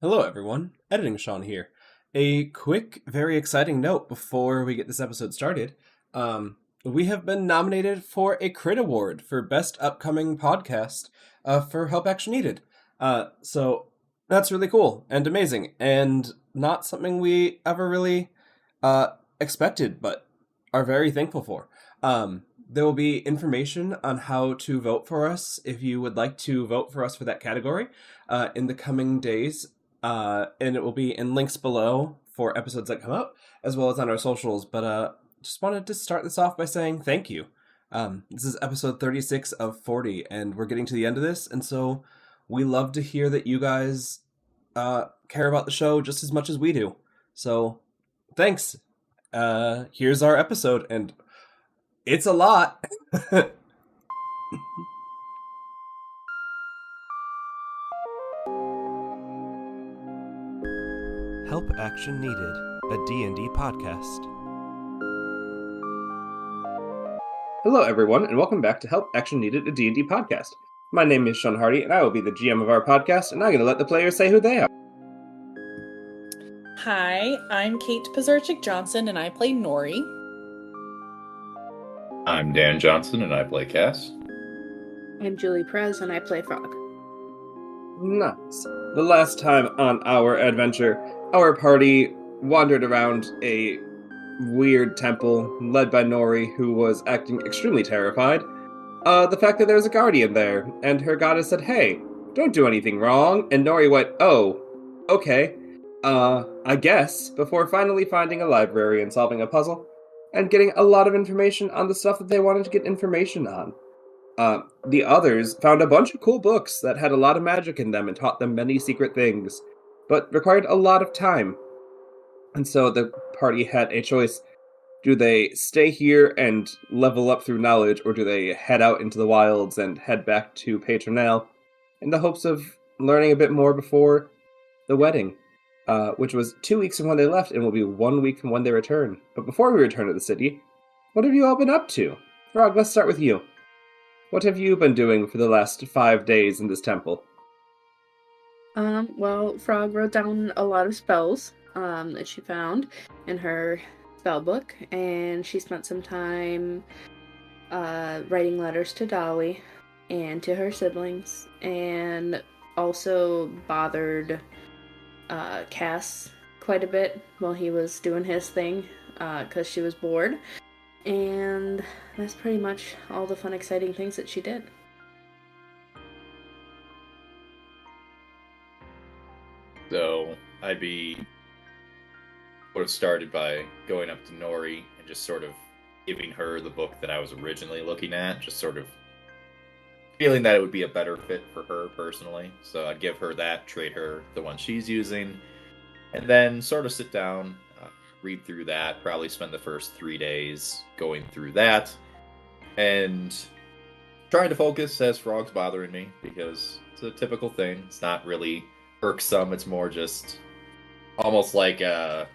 Hello, everyone. Editing Sean here. A quick, very exciting note before we get this episode started. We have been nominated for a Crit Award for Best Upcoming Podcast for Help Action Needed. So that's really cool and amazing, and not something we ever really expected, but are very thankful for. There will be information on how to vote for us if you would like to vote for us for that category in the coming days. And it will be in links below for episodes that come out, as well as on our socials. But just wanted to start this off by saying thank you. This is episode 36 of 40, and we're getting to the end of this, and so we love to hear that you guys care about the show just as much as we do. So, thanks. Here's our episode, and it's a lot. Help Action Needed, a D&D podcast. Hello, everyone, and welcome back to Help Action Needed, a D&D podcast. My name is Sean Hardy, and I will be the GM of our podcast, and I'm going to let the players say who they are. Hi, I'm Kate Pazarchik-Johnson, and I play Nori. I'm Dan Johnson, and I play Cass. I'm Julie Perez, and I play Frog. Nice. The last time on our adventure, our party wandered around a weird temple led by Nori, who was acting extremely terrified. The fact that there was a guardian there, and her goddess said, "Hey, don't do anything wrong," and Nori went, "Oh, okay, I guess," before finally finding a library and solving a puzzle, and getting a lot of information on the stuff that they wanted to get information on. The others found a bunch of cool books that had a lot of magic in them and taught them many secret things, but required a lot of time. And so the party had a choice. Do they stay here and level up through knowledge, or do they head out into the wilds and head back to Patronale in the hopes of learning a bit more before the wedding, which was 2 weeks from when they left and will be 1 week from when they return. But before we return to the city, what have you all been up to? Frog, let's start with you. What have you been doing for the last 5 days in this temple? Well, Frog wrote down a lot of spells, that she found in her spell book, and she spent some time, writing letters to Dolly and to her siblings, and also bothered, Cass quite a bit while he was doing his thing, 'cause she was bored. And that's pretty much all the fun, exciting things that she did. So I'd be sort of started by going up to Nori and just sort of giving her the book that I was originally looking at, just sort of feeling that it would be a better fit for her personally. So I'd give her that, trade her the one she's using, and then sort of sit down, read through that, probably spend the first 3 days going through that, and trying to focus as Frog's bothering me, because it's a typical thing. It's not really irksome, it's more just almost like a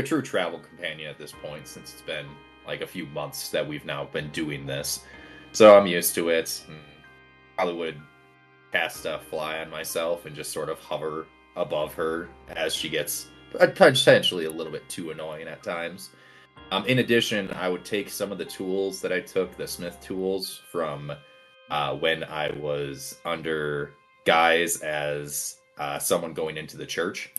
true travel companion at this point, since it's been like a few months that we've now been doing this. So I'm used to it. Probably would cast a fly on myself and just sort of hover above her as she gets potentially a little bit too annoying at times. In addition, I would take some of the tools that I took, the Smith tools, from when I was under guise as someone going into the church,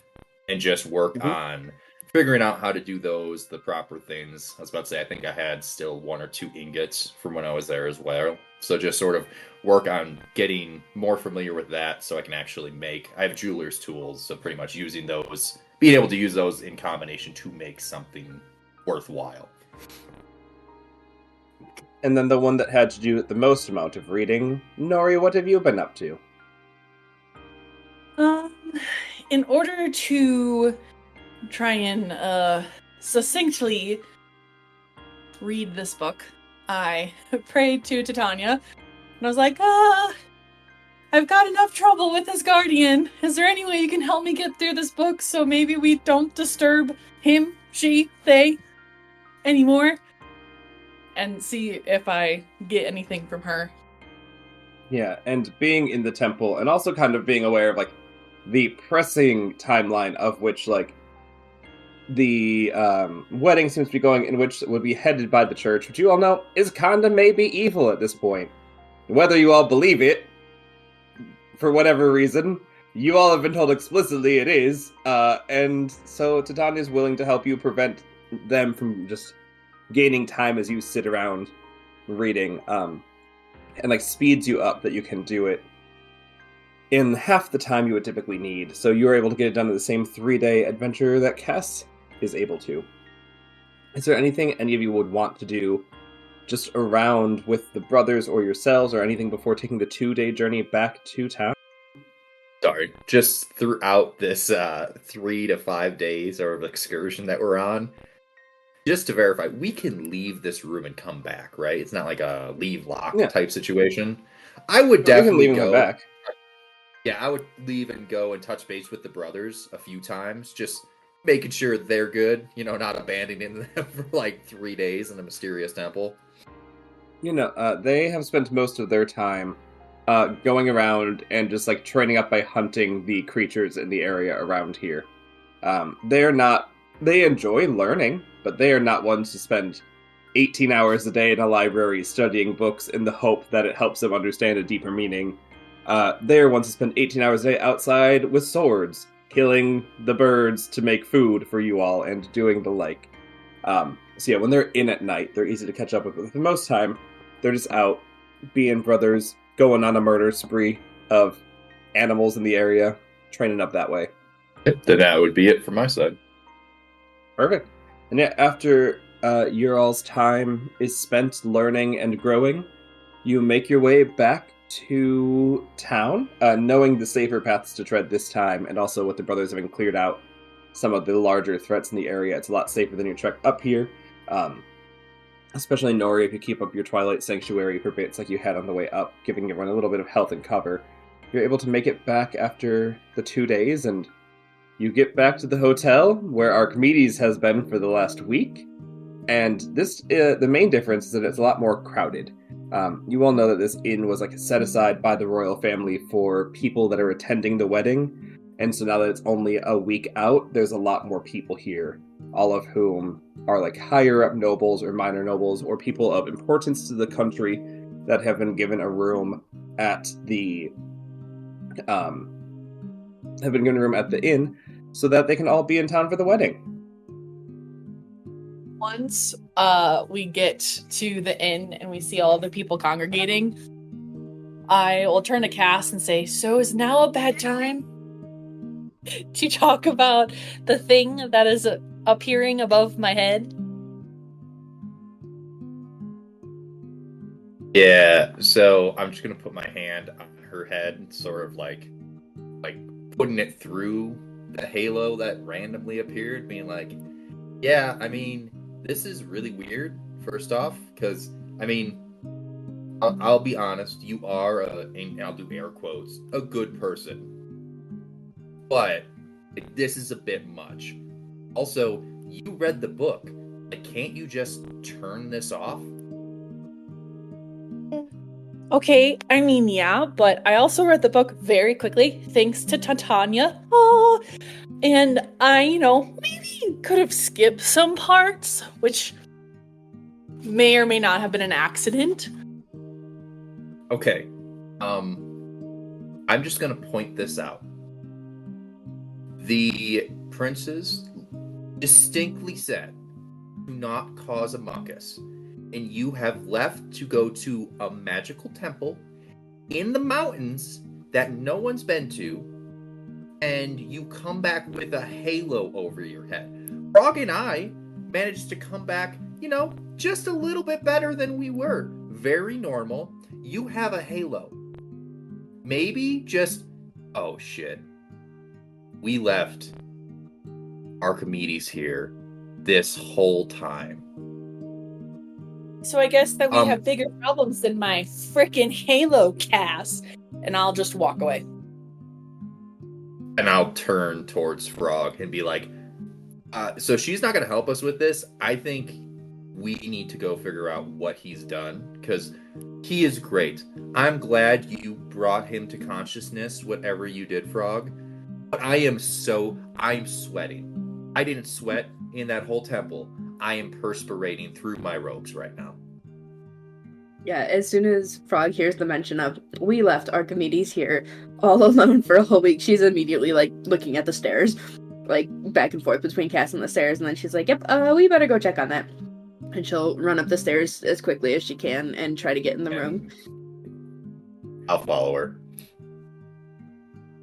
and just work on figuring out how to do those, the proper things. I was about to say, I think I had still 1 or 2 ingots from when I was there as well. So just sort of work on getting more familiar with that so I can actually I have jeweler's tools, so pretty much using those, being able to use those in combination to make something worthwhile. And then the one that had to do with the most amount of reading, Nori, what have you been up to? In order to try and succinctly read this book, I prayed to Titania, and I was like, I've got enough trouble with this guardian. Is there any way you can help me get through this book so maybe we don't disturb him, she, they anymore? And see if I get anything from her. Yeah, and being in the temple, and also kind of being aware of, like, the pressing timeline of which, like, the wedding seems to be going, in which would be headed by the church, which you all know is kinda maybe evil at this point. Whether you all believe it, for whatever reason, you all have been told explicitly it is, and so Titania's willing to help you prevent them from just gaining time as you sit around reading, and like speeds you up that you can do it in half the time you would typically need. So you're able to get it done in the same 3-day adventure that Cass is able to. Is there anything any of you would want to do just around with the brothers or yourselves, or anything before taking the 2-day journey back to town? Sorry, just throughout this 3 to 5 days of excursion that we're on, just to verify, we can leave this room and come back, right? It's not like a leave lock type situation. I would definitely leave and come back. Yeah, I would leave and go and touch base with the brothers a few times, just making sure they're good, not abandoning them for like 3 days in a mysterious temple. They have spent most of their time going around and just like training up by hunting the creatures in the area around here. They enjoy learning, but they are not ones to spend 18 hours a day in a library studying books in the hope that it helps them understand a deeper meaning. They are ones to spend 18 hours a day outside with swords, killing the birds to make food for you all, and doing the like. So yeah, when they're in at night, they're easy to catch up with. But for the most time, they're just out being brothers, going on a murder spree of animals in the area, training up that way. Then that would be it from my side. Perfect. And yeah, after your all's time is spent learning and growing, you make your way back to town, knowing the safer paths to tread this time, and also with the brothers having cleared out some of the larger threats in the area. It's a lot safer than your trek up here. Especially Nori, if you keep up your Twilight Sanctuary for bits like you had on the way up, giving everyone a little bit of health and cover. You're able to make it back after the 2 days, and you get back to the hotel where Archmedies has been for the last week. And this, the main difference is that it's a lot more crowded. You all know that this inn was like set aside by the royal family for people that are attending the wedding. And so now that it's only a week out, there's a lot more people here, all of whom are like higher up nobles or minor nobles or people of importance to the country that have been given a room at the inn so that they can all be in town for the wedding. Once we get to the inn and we see all the people congregating, I will turn to Cass and say, "So is now a bad time to talk about the thing that is appearing above my head?" Yeah, so I'm just gonna put my hand on her head, sort of like putting it through the halo that randomly appeared, being like, yeah, I mean, this is really weird, first off, because, I mean, I'll be honest, you are, and I'll do air quotes, a good person. But this is a bit much. Also, you read the book. Like, can't you just turn this off? Okay, I mean, yeah, but I also read the book very quickly, thanks to Titania. Oh, and I, maybe could have skipped some parts, which may or may not have been an accident. Okay, I'm just gonna point this out. The princes distinctly said, do not cause a muckus. And you have left to go to a magical temple in the mountains that no one's been to, and you come back with a halo over your head. Frog and I managed to come back, just a little bit better than we were. Very normal. You have a halo. Maybe just... Oh, shit. We left Archimedes here this whole time. So I guess that we have bigger problems than my frickin' Halo, Cass. And I'll just walk away. And I'll turn towards Frog and be like, so she's not going to help us with this. I think we need to go figure out what he's done, because he is great. I'm glad you brought him to consciousness, whatever you did, Frog. But I'm sweating. I didn't sweat in that whole temple. I am perspirating through my robes right now. Yeah, as soon as Frog hears the mention of, we left Archimedes here all alone for a whole week, she's immediately, like, looking at the stairs, like, back and forth between Cass and the stairs, and then she's like, yep, we better go check on that. And she'll run up the stairs as quickly as she can and try to get in the room. I'll follow her.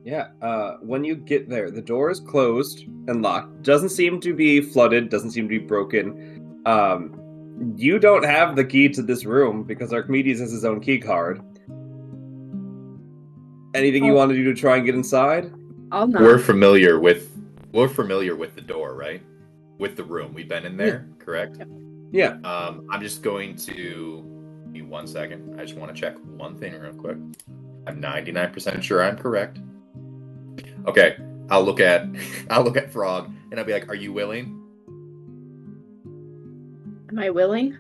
Yeah, when you get there, the door is closed and locked. Doesn't seem to be flooded, doesn't seem to be broken. You don't have the key to this room because Archimedes has his own key card. Anything you want to do to try and get inside? I'll not. We're familiar with the door, right? With the room. We've been in there, correct? Yeah. I'm just going to give me 1 second. I just want to check one thing real quick. I'm 99% sure I'm correct. Okay, I'll look at Frog and I'll be like, "Are you willing?" Am I willing?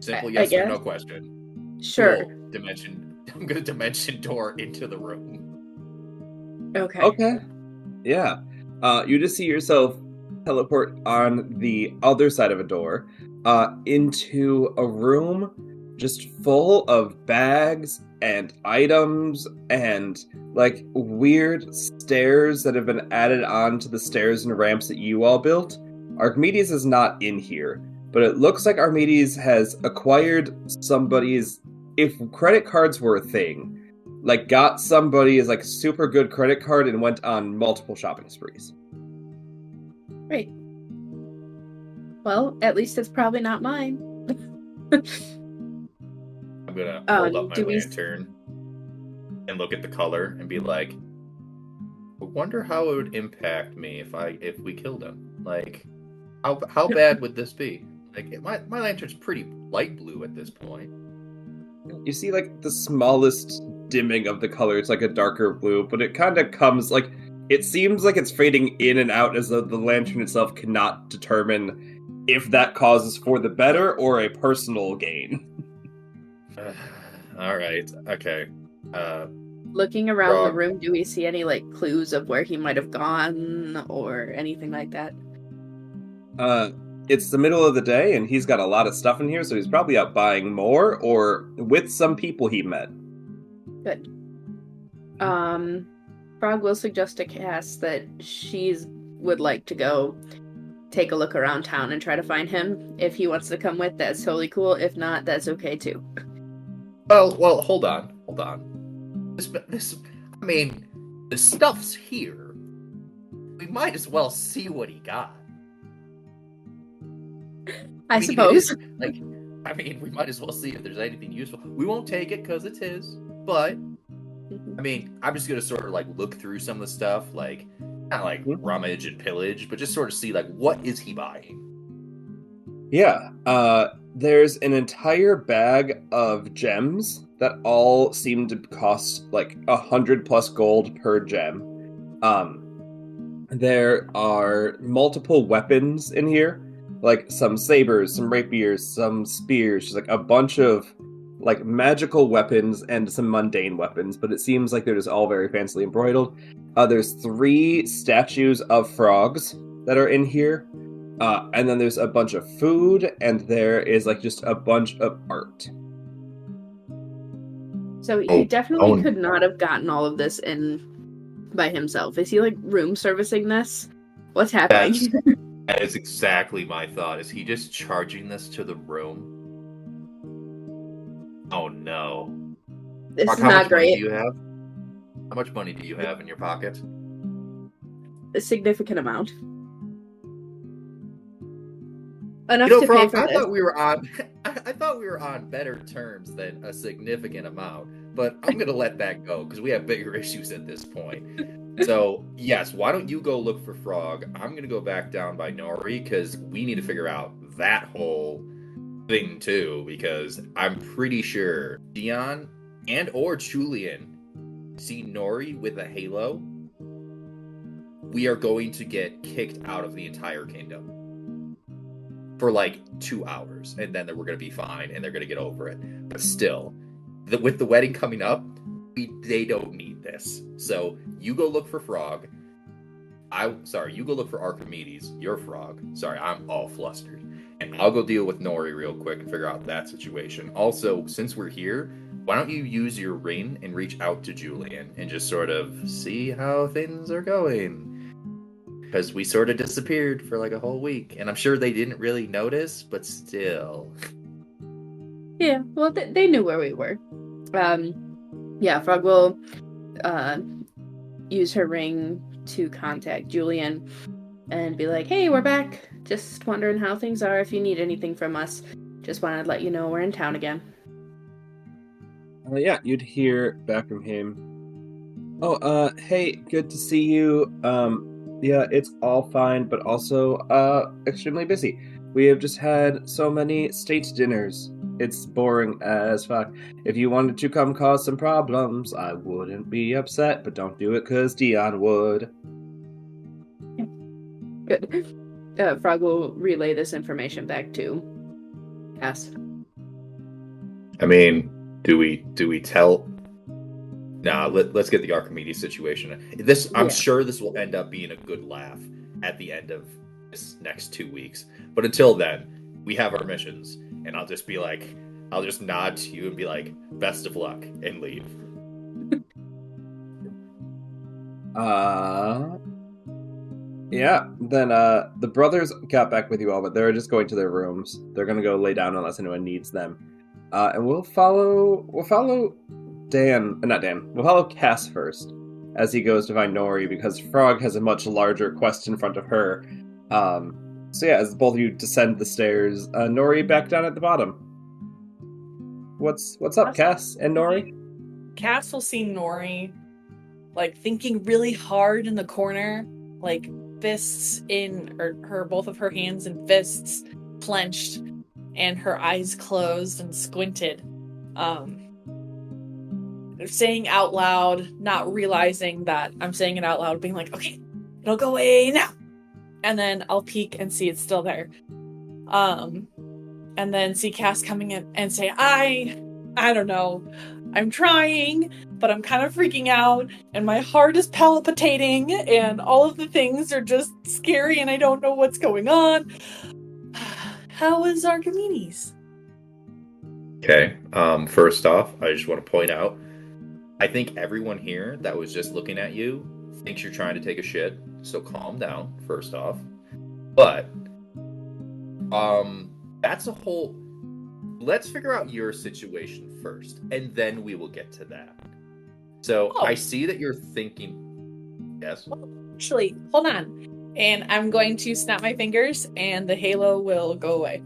Simple yes or no question. Sure. Cool. I'm gonna dimension door into the room. Okay. Yeah. You just see yourself teleport on the other side of a door, into a room just full of bags and items and like weird stairs that have been added on to the stairs and ramps that you all built. Archimedes is not in here, but it looks like Archimedes has acquired somebody's, if credit cards were a thing, like got somebody's like super good credit card and went on multiple shopping sprees. Great. Well, at least it's probably not mine. I'm gonna hold up my lantern and look at the color and be like, I wonder how it would impact me if we killed him. Like, how bad would this be? Like, my lantern's pretty light blue at this point. You see, like, the smallest dimming of the color. It's like a darker blue, but it kind of comes, like, it seems like it's fading in and out as though the lantern itself cannot determine if that causes for the better or a personal gain. All right. Okay. Looking around the room, do we see any, like, clues of where he might have gone or anything like that? It's the middle of the day, and he's got a lot of stuff in here, so he's probably out buying more or with some people he met. Good. Frog will suggest to Cass that she would like to go take a look around town and try to find him. If he wants to come with, that's totally cool. If not, that's okay too. Well, hold on. This, I mean, the stuff's here. We might as well see what he got. I suppose. We might as well see if there's anything useful. We won't take it because it's his, but I mean, I'm just gonna sort of like look through some of the stuff, like not like rummage and pillage, but just sort of see like what is he buying. Yeah, there's an entire bag of gems that all seem to cost like 100+ gold per gem. There are multiple weapons in here, like some sabers, some rapiers, some spears, just like a bunch of like magical weapons and some mundane weapons, but it seems like they're just all very fancily embroidered. There's 3 statues of frogs that are in here. And then there's a bunch of food, and there is like just a bunch of art. So he definitely could not have gotten all of this in by himself. Is he like room servicing this? What's happening? That is exactly my thought. Is he just charging this to the room? Oh no. This Mark, is not great. How much money do you have in your pocket? A significant amount. Enough to pay for this. I thought we were on better terms than a significant amount, but I'm gonna let that go because we have bigger issues at this point. So yes, why don't you go look for Frog? I'm gonna go back down by Nori because we need to figure out that whole thing too, because I'm pretty sure Dion and or Julian see Nori with a halo. We are going to get kicked out of the entire kingdom for like 2 hours, and then we're going to be fine, and they're going to get over it. But still, with the wedding coming up, they don't need this. So you go look for Frog. You go look for Archimedes, your frog. Sorry, I'm all flustered. And I'll go deal with Nori real quick and figure out that situation. Also, since we're here, why don't you use your ring and reach out to Julian and just sort of see how things are going? Because we sort of disappeared for like a whole week, and I'm sure they didn't really notice, but still. Yeah, well, they knew where we were. Yeah, Frog will use her ring to contact Julian and be like, hey, we're back. Just wondering how things are. If you need anything from us, just wanted to let you know we're in town again. Yeah, you'd hear back from him. Oh, hey, good to see you. Yeah, it's all fine, but also, extremely busy. We have just had so many state dinners. It's boring as fuck. If you wanted to come cause some problems, I wouldn't be upset, but don't do it because Dion would. Good. Frog will relay this information back to Cass. I mean, do we tell? Nah, let's get the Archimedes situation. I'm sure this will end up being a good laugh at the end of this next 2 weeks. But until then, we have our missions, and I'll just nod to you and be like, best of luck, and leave. Yeah, then, the brothers got back with you all, but they're just going to their rooms. They're gonna go lay down unless anyone needs them. And we'll follow we'll follow Cass first, as he goes to find Nori, because Frog has a much larger quest in front of her. So yeah, as both of you descend the stairs, Nori back down at the bottom. What's up, Cass and Nori? Cass will see Nori, like, thinking really hard in the corner, like, fists in, or both of her hands in fists, clenched, and her eyes closed and squinted. Saying out loud, not realizing that I'm saying it out loud, being like, okay, it'll go away now. And then I'll peek and see it's still there. And then see Cass coming in and say, I don't know. I'm trying, but I'm kind of freaking out, and my heart is palpitating, and all of the things are just scary, and I don't know what's going on. How is Archimedes? Okay. First off, I just want to point out, I think everyone here that was just looking at you thinks you're trying to take a shit, so calm down, first off. But, that's a whole... Let's figure out your situation first, and then we will get to that. So, I see that you're thinking... Yes? Well, actually, hold on. And I'm going to snap my fingers, and the halo will go away.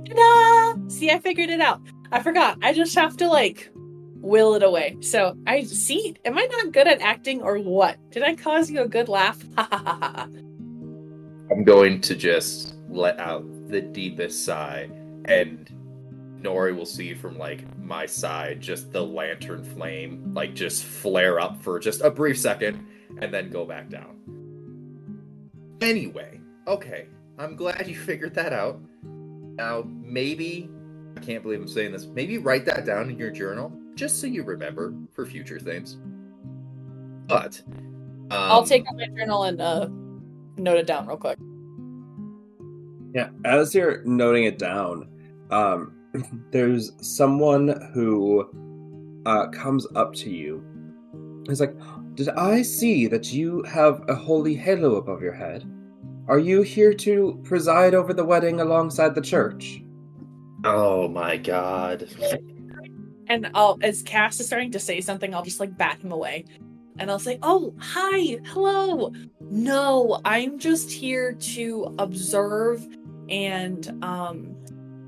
Ta-da! See, I figured it out. I forgot. I just have to, like, will it away. So, I see. Am I not good at acting, or what? Did I cause you a good laugh? Ha ha ha ha. I'm going to just let out the deepest sigh, and Nori will see from, like, my side just the lantern flame, like, just flare up for just a brief second and then go back down. Anyway, okay, I'm glad you figured that out. Now, maybe, I can't believe I'm saying this, maybe write that down in your journal just so you remember for future things. But I'll take out my journal and note it down real quick. Yeah, as you're noting it down, there's someone who comes up to you. He's like, did I see that you have a holy halo above your head? Are you here to preside over the wedding alongside the church? Oh my god. And as Cass is starting to say something, I'll just, like, bat him away. And I'll say, oh, hi, hello. No, I'm just here to observe and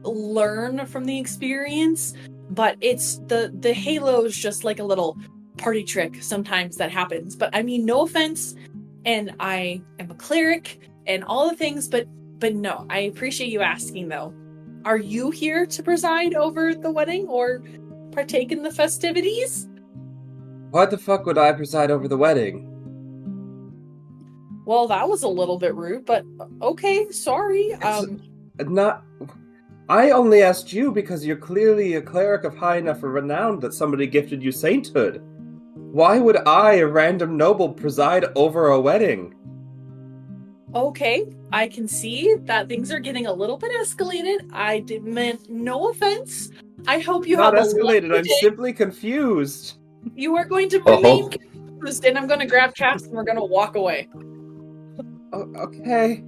learn from the experience. But it's the halo is just like a little party trick sometimes that happens. But I mean, no offense. And I am a cleric and all the things, but no, I appreciate you asking though. Are you here to preside over the wedding or partake in the festivities? Why the fuck would I preside over the wedding? Well, that was a little bit rude, but okay, sorry. Not... I only asked you because you're clearly a cleric of high enough renown that somebody gifted you sainthood. Why would I, a random noble, preside over a wedding? Okay, I can see that things are getting a little bit escalated. I meant no offense. I hope you Not have escalated, a I'm simply confused. You are going to Oh. remain confused, and I'm going to grab Chaps and we're going to walk away. Oh, okay.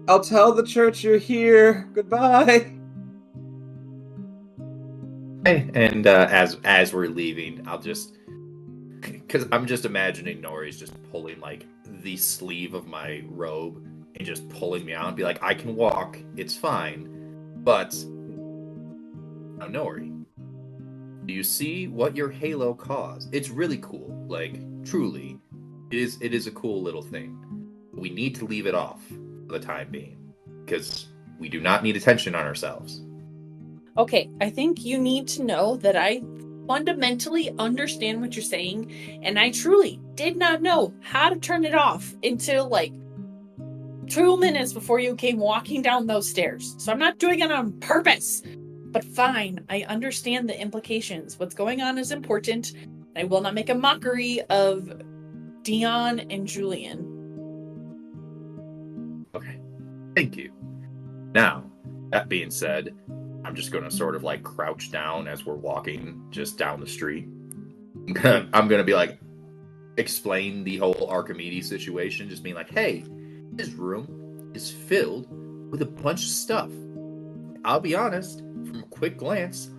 I'll tell the church you're here. Goodbye. Okay. And as we're leaving, I'll just, because I'm just imagining Nori's just pulling like the sleeve of my robe and just pulling me out and be like, I can walk, it's fine. But now, Nori, do you see what your halo caused? It's really cool. Like, truly, it is a cool little thing. We need to leave it off for the time being, because we do not need attention on ourselves. Okay, I think you need to know that I fundamentally understand what you're saying, and I truly did not know how to turn it off until like 2 minutes before you came walking down those stairs. So I'm not doing it on purpose. But fine, I understand the implications. What's going on is important. I will not make a mockery of Dion and Julian. Okay, thank you. Now, that being said, I'm just going to sort of like crouch down as we're walking just down the street. I'm going to be like, explain the whole Archimedes situation, just being like, hey, this room is filled with a bunch of stuff. I'll be honest, from a quick glance,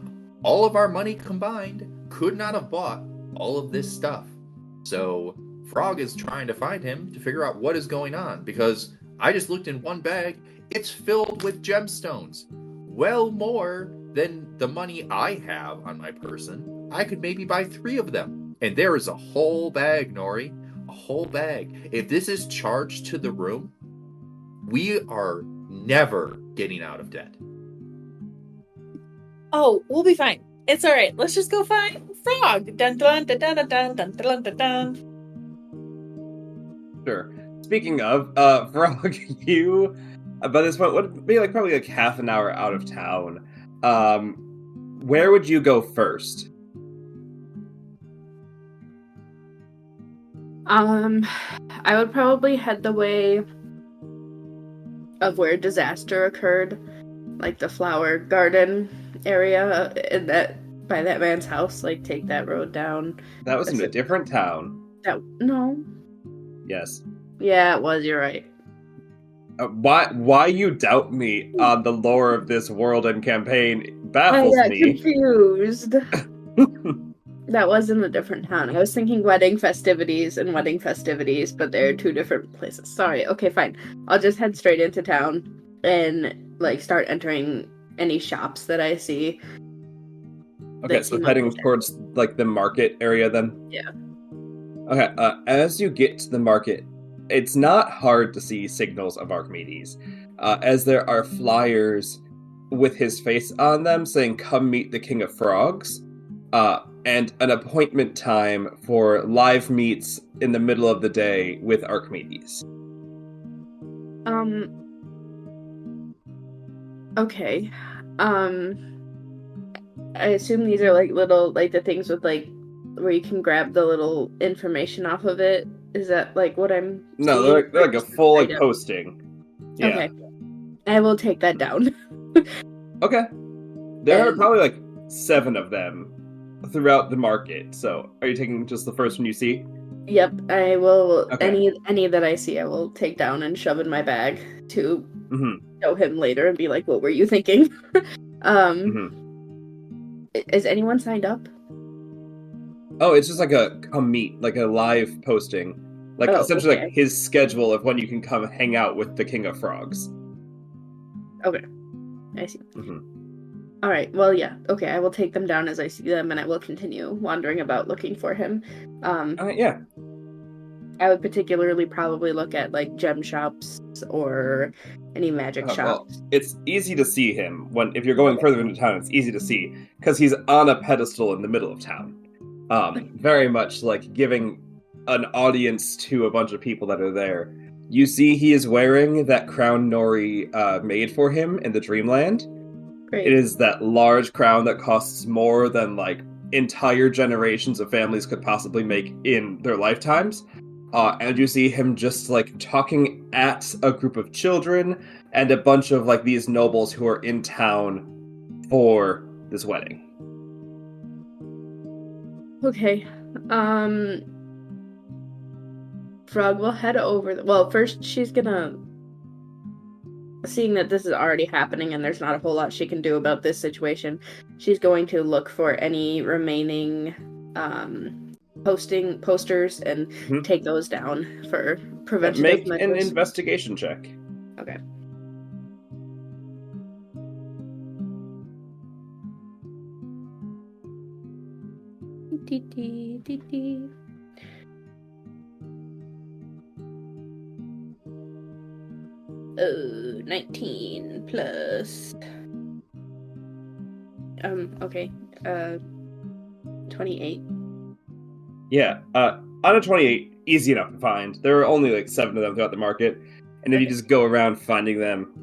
all of our money combined could not have bought all of this stuff. So Frog is trying to find him to figure out what is going on, because I just looked in one bag. It's filled with gemstones. Well more than the money I have on my person. I could maybe buy 3 of them. And there is a whole bag, Nori. A whole bag. If this is charged to the room, we are never getting out of debt. Oh, we'll be fine. It's all right. Let's just go find Frog. Dun dun dun dun dun dun dun dun dun dun. Sure. Speaking of, Frog, you, by this point, would be like probably like half an hour out of town. Where would you go first? I would probably head the way of where disaster occurred, like the flower garden area in that by that man's house. Like take that road down. That was in a different town. No. Yes. Yeah, it was. You're right. Why you doubt me on the lore of this world and campaign baffles I got me. confused. That was in a different town. I was thinking wedding festivities, but they're 2 different places. Sorry. Okay, fine. I'll just head straight into town and like start entering any shops that I see. Okay, so heading towards like the market area then? Yeah. Okay, as you get to the market, it's not hard to see signals of Archimedes, as there are flyers with his face on them saying, "Come meet the King of Frogs," and an appointment time for live meets in the middle of the day with Archimedes. Okay. I assume these are like little, like the things with like, where you can grab the little information off of it. Is that like what I'm No, seeing? they're like a full like posting. Yeah. Okay. I will take that down. Okay. There are probably like 7 of them throughout the market. So, are you taking just the first one you see? Yep, I will. Okay. Any that I see, I will take down and shove in my bag to Mm-hmm. show him later and be like, "What were you thinking?" Is anyone signed up? Oh, it's just like a meet, like a live posting, like essentially okay. like his schedule of when you can come hang out with the King of Frogs. Okay, I see. Mm-hmm. All right. Well, yeah. Okay, I will take them down as I see them, and I will continue wandering about looking for him. Yeah. I would particularly probably look at like gem shops or any magic shops. Well, it's easy to see him if you're going further into town. It's easy to see because he's on a pedestal in the middle of town, very much like giving an audience to a bunch of people that are there. You see, he is wearing that crown Nori made for him in the Dreamland, Great. It is that large crown that costs more than like entire generations of families could possibly make in their lifetimes. And you see him just like talking at a group of children and a bunch of like these nobles who are in town for this wedding. Okay. Frog will head over. Well, first she's gonna, seeing that this is already happening and there's not a whole lot she can do about this situation, she's going to look for any remaining posters and take those down for preventative measures. Make an investigation check. Okay. Dee. 19 plus. Okay. 28. Yeah. Out of 28, easy enough to find. There are only like 7 of them throughout the market, and if you just go around finding them,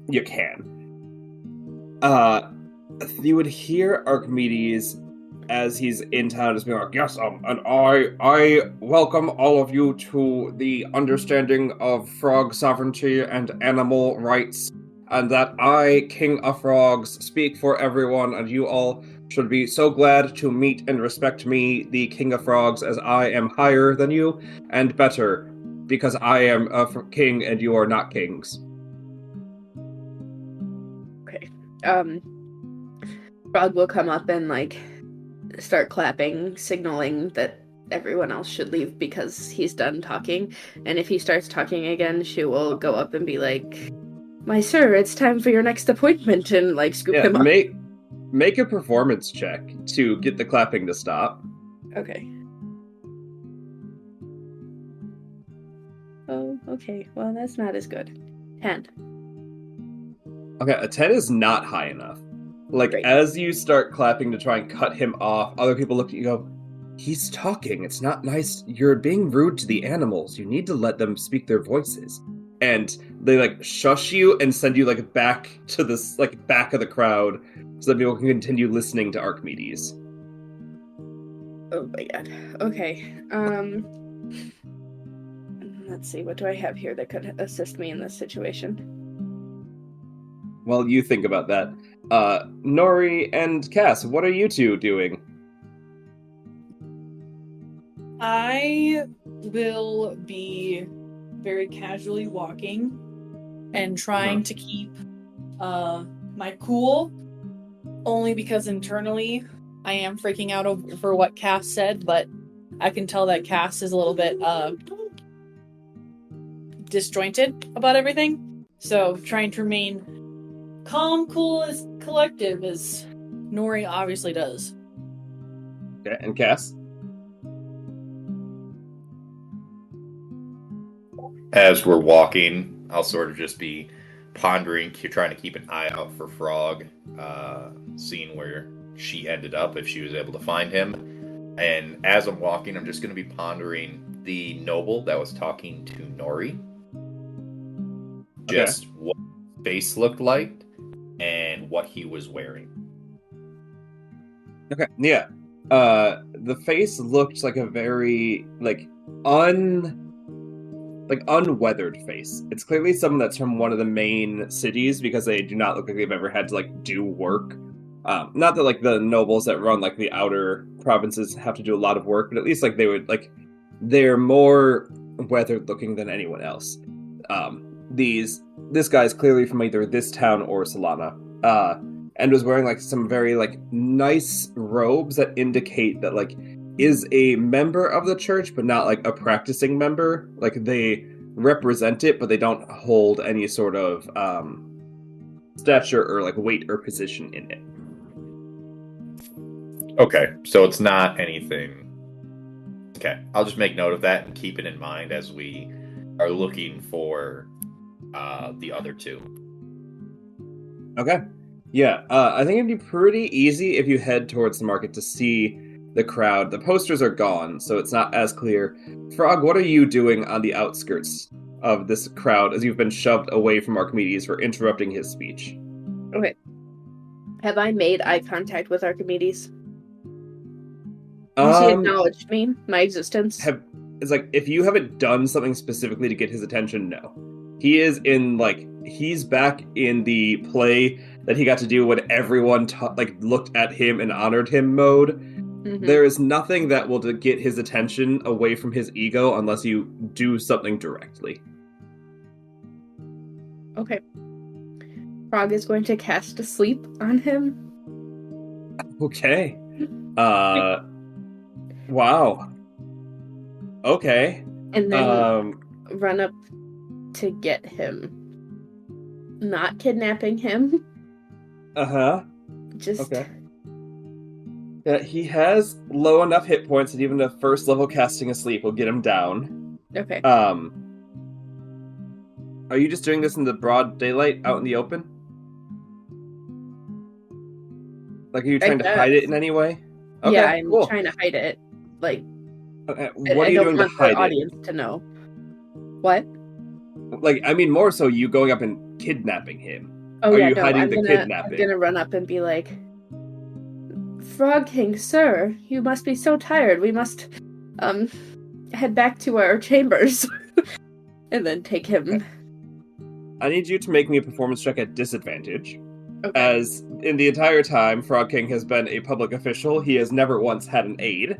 you can. You would hear Archmedies as he's in town just being like, yes, and I welcome all of you to the understanding of frog sovereignty and animal rights, and that I, King of Frogs, speak for everyone, and you all should be so glad to meet and respect me, the King of Frogs, as I am higher than you, and better, because I am a king and you are not kings. Okay. Frog will come up and, like, start clapping, signaling that everyone else should leave because he's done talking. And if he starts talking again, she will go up and be like, my sir, it's time for your next appointment, and, like, scoop him up. Make a performance check to get the clapping to stop. Okay. Oh, okay. Well, that's not as good. 10. Okay, a 10 is not high enough. Like, Great. As you start clapping to try and cut him off, other people look at you and go, he's talking, it's not nice, you're being rude to the animals, you need to let them speak their voices. And they, like, shush you and send you, like, back to this, like, back of the crowd so that people can continue listening to Archmedies. Oh my god. Okay. Let's see, what do I have here that could assist me in this situation? Well, you think about that. Nori and Cass, what are you two doing? I will be very casually walking and trying to keep my cool, only because internally I am freaking out over what Cass said, but I can tell that Cass is a little bit disjointed about everything. So trying to remain calm, cool, as collective as Nori obviously does. Okay, and Cass? As we're walking, I'll sort of just be pondering, trying to keep an eye out for Frog, seeing where she ended up, if she was able to find him. And as I'm walking, I'm just going to be pondering the noble that was talking to Nori. Just what his face looked like and what he was wearing. Okay, yeah. The face looked like a very, unweathered face. It's clearly someone that's from one of the main cities, because they do not look like they've ever had to, do work. Not that, the nobles that run, the outer provinces have to do a lot of work, but at least, they would, they're more weathered looking than anyone else. This guy's clearly from either this town or Solana, and was wearing, some very, nice robes that indicate that, is a member of the church, but not, a practicing member. They represent it, but they don't hold any sort of, stature or, weight or position in it. Okay, so it's not anything. Okay, I'll just make note of that and keep it in mind as we are looking for the other two. Okay. Yeah, I think it'd be pretty easy if you head towards the market to see the crowd. The posters are gone, so it's not as clear. Frog, what are you doing on the outskirts of this crowd as you've been shoved away from Archimedes for interrupting his speech? Okay. Have I made eye contact with Archimedes? Has he acknowledged me, my existence? It's like, if you haven't done something specifically to get his attention, no. He is he's back in the play that he got to do when everyone looked at him and honored him mode. Mhm. There is nothing that will get his attention away from his ego unless you do something directly. Okay. Frog is going to cast a sleep on him. Okay. Wow. Okay. And then run up to get him. Not kidnapping him. Uh-huh. Just... Okay. Yeah, he has low enough hit points that even a first level casting asleep will get him down. Okay. Are you just doing this in the broad daylight, out in the open? Like, are you trying to hide it in any way? Okay, yeah, I'm cool. trying to hide it. Like, okay. What are you doing to hide it? I don't want the audience to know. What? Like, I mean, more so you going up and kidnapping him. Oh, are yeah, you no, hiding the kidnapping? I'm gonna run up and be like, Frog King, sir, you must be so tired. We must, head back to our chambers. And then take him. Okay. I need you to make me a performance check at disadvantage. Okay. As in the entire time Frog King has been a public official, he has never once had an aide.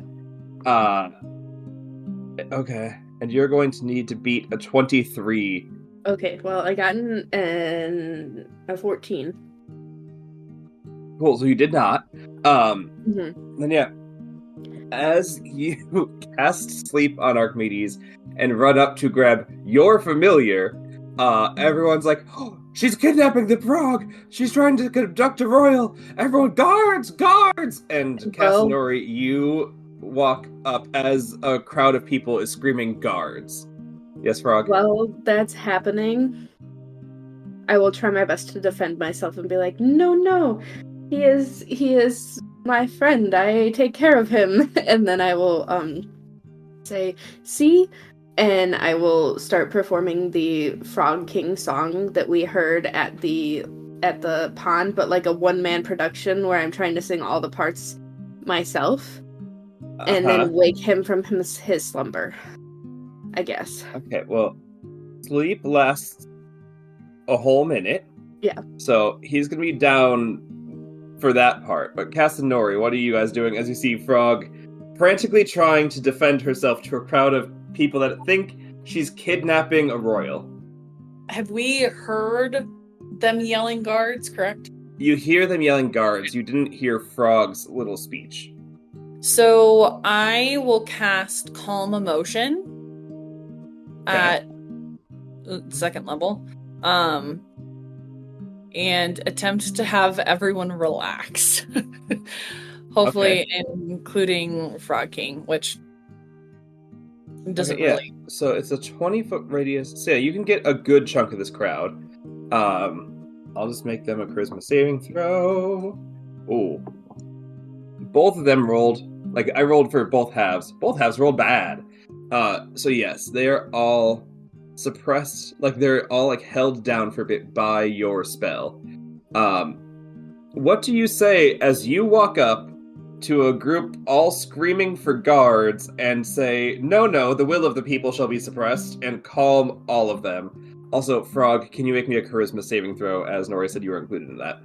Okay. And you're going to need to beat a 23. Okay, well, I got a 14. Cool, so you did not. Mm-hmm. Then yeah. As you cast sleep on Archmedies and run up to grab your familiar, everyone's like, oh, she's kidnapping the frog! She's trying to abduct a royal! Everyone, guards! Guards! And Casanori, you walk up as a crowd of people is screaming guards. Yes, Frog? Well, that's happening. I will try my best to defend myself and be like, no, he is my friend. I take care of him. And then I will, say, see? And I will start performing the Frog King song that we heard at the pond, but like a one-man production where I'm trying to sing all the parts myself. And then wake him from his slumber, I guess. Okay, well, sleep lasts a whole minute. Yeah. So he's going to be down for that part. But Casanori, what are you guys doing as you see Frog frantically trying to defend herself to a crowd of people that think she's kidnapping a royal? Have we heard them yelling guards, correct? You hear them yelling guards. You didn't hear Frog's little speech. So I will cast Calm Emotion at second level, and attempt to have everyone relax. Hopefully, including Frog King, which doesn't really. So it's a 20-foot radius. So yeah, you can get a good chunk of this crowd. I'll just make them a charisma saving throw. Ooh. Both of them rolled. Like, I rolled for both halves. Both halves rolled bad. So yes, they're all suppressed. Like, they're all, like, held down for a bit by your spell. What do you say as you walk up to a group all screaming for guards and say, no, the will of the people shall be suppressed, and calm all of them? Also, Frog, can you make me a charisma saving throw, as Nori said you were included in that?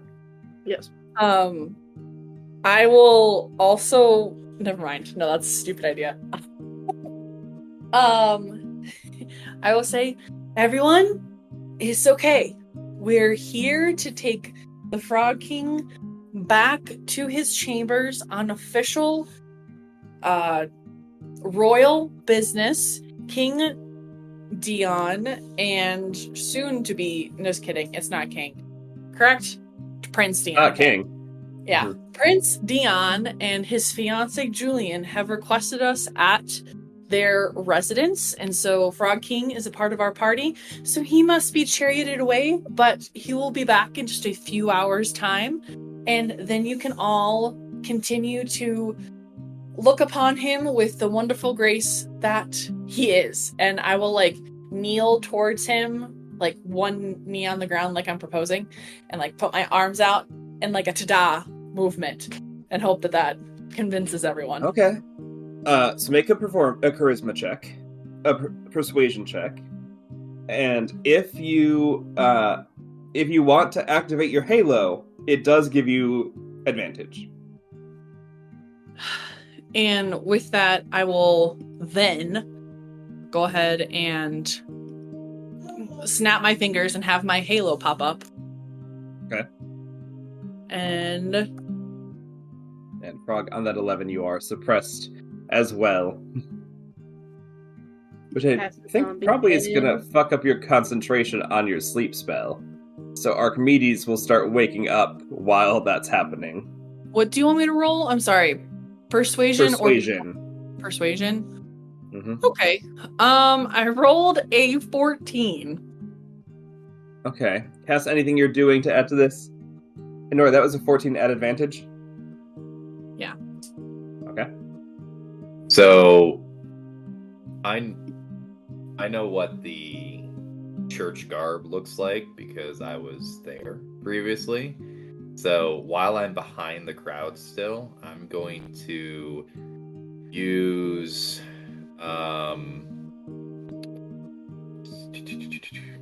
Yes. I will also... Never mind. No, that's a stupid idea. I will say, everyone, it's okay. We're here to take the Frog King back to his chambers on official royal business. King Dion and soon to be... No, just kidding. It's not King. Correct? Prince Dion. Not King. Yeah. Prince Dion and his fiancée Julian have requested us at their residence, and so Frog King is a part of our party, so he must be charioted away, but he will be back in just a few hours' time, and then you can all continue to look upon him with the wonderful grace that he is. And I will, like, kneel towards him, like one knee on the ground like I'm proposing, and like put my arms out and like a ta-da movement and hope that convinces everyone. Okay. So make a charisma check, a persuasion check, and if you want to activate your halo, it does give you advantage. And with that, I will then go ahead and snap my fingers and have my halo pop up. Okay. And Frog, on that 11, you are suppressed as well. Which I think probably is going to fuck up your concentration on your sleep spell. So Archmedies will start waking up while that's happening. What do you want me to roll? I'm sorry. Persuasion. Persuasion? Mm-hmm. Okay. I rolled a 14. Okay. Cass, anything you're doing to add to this? Nora, that was a 14 at advantage? Yeah. Okay. So, I know what the church garb looks like because I was there previously. So, while I'm behind the crowd still, I'm going to use...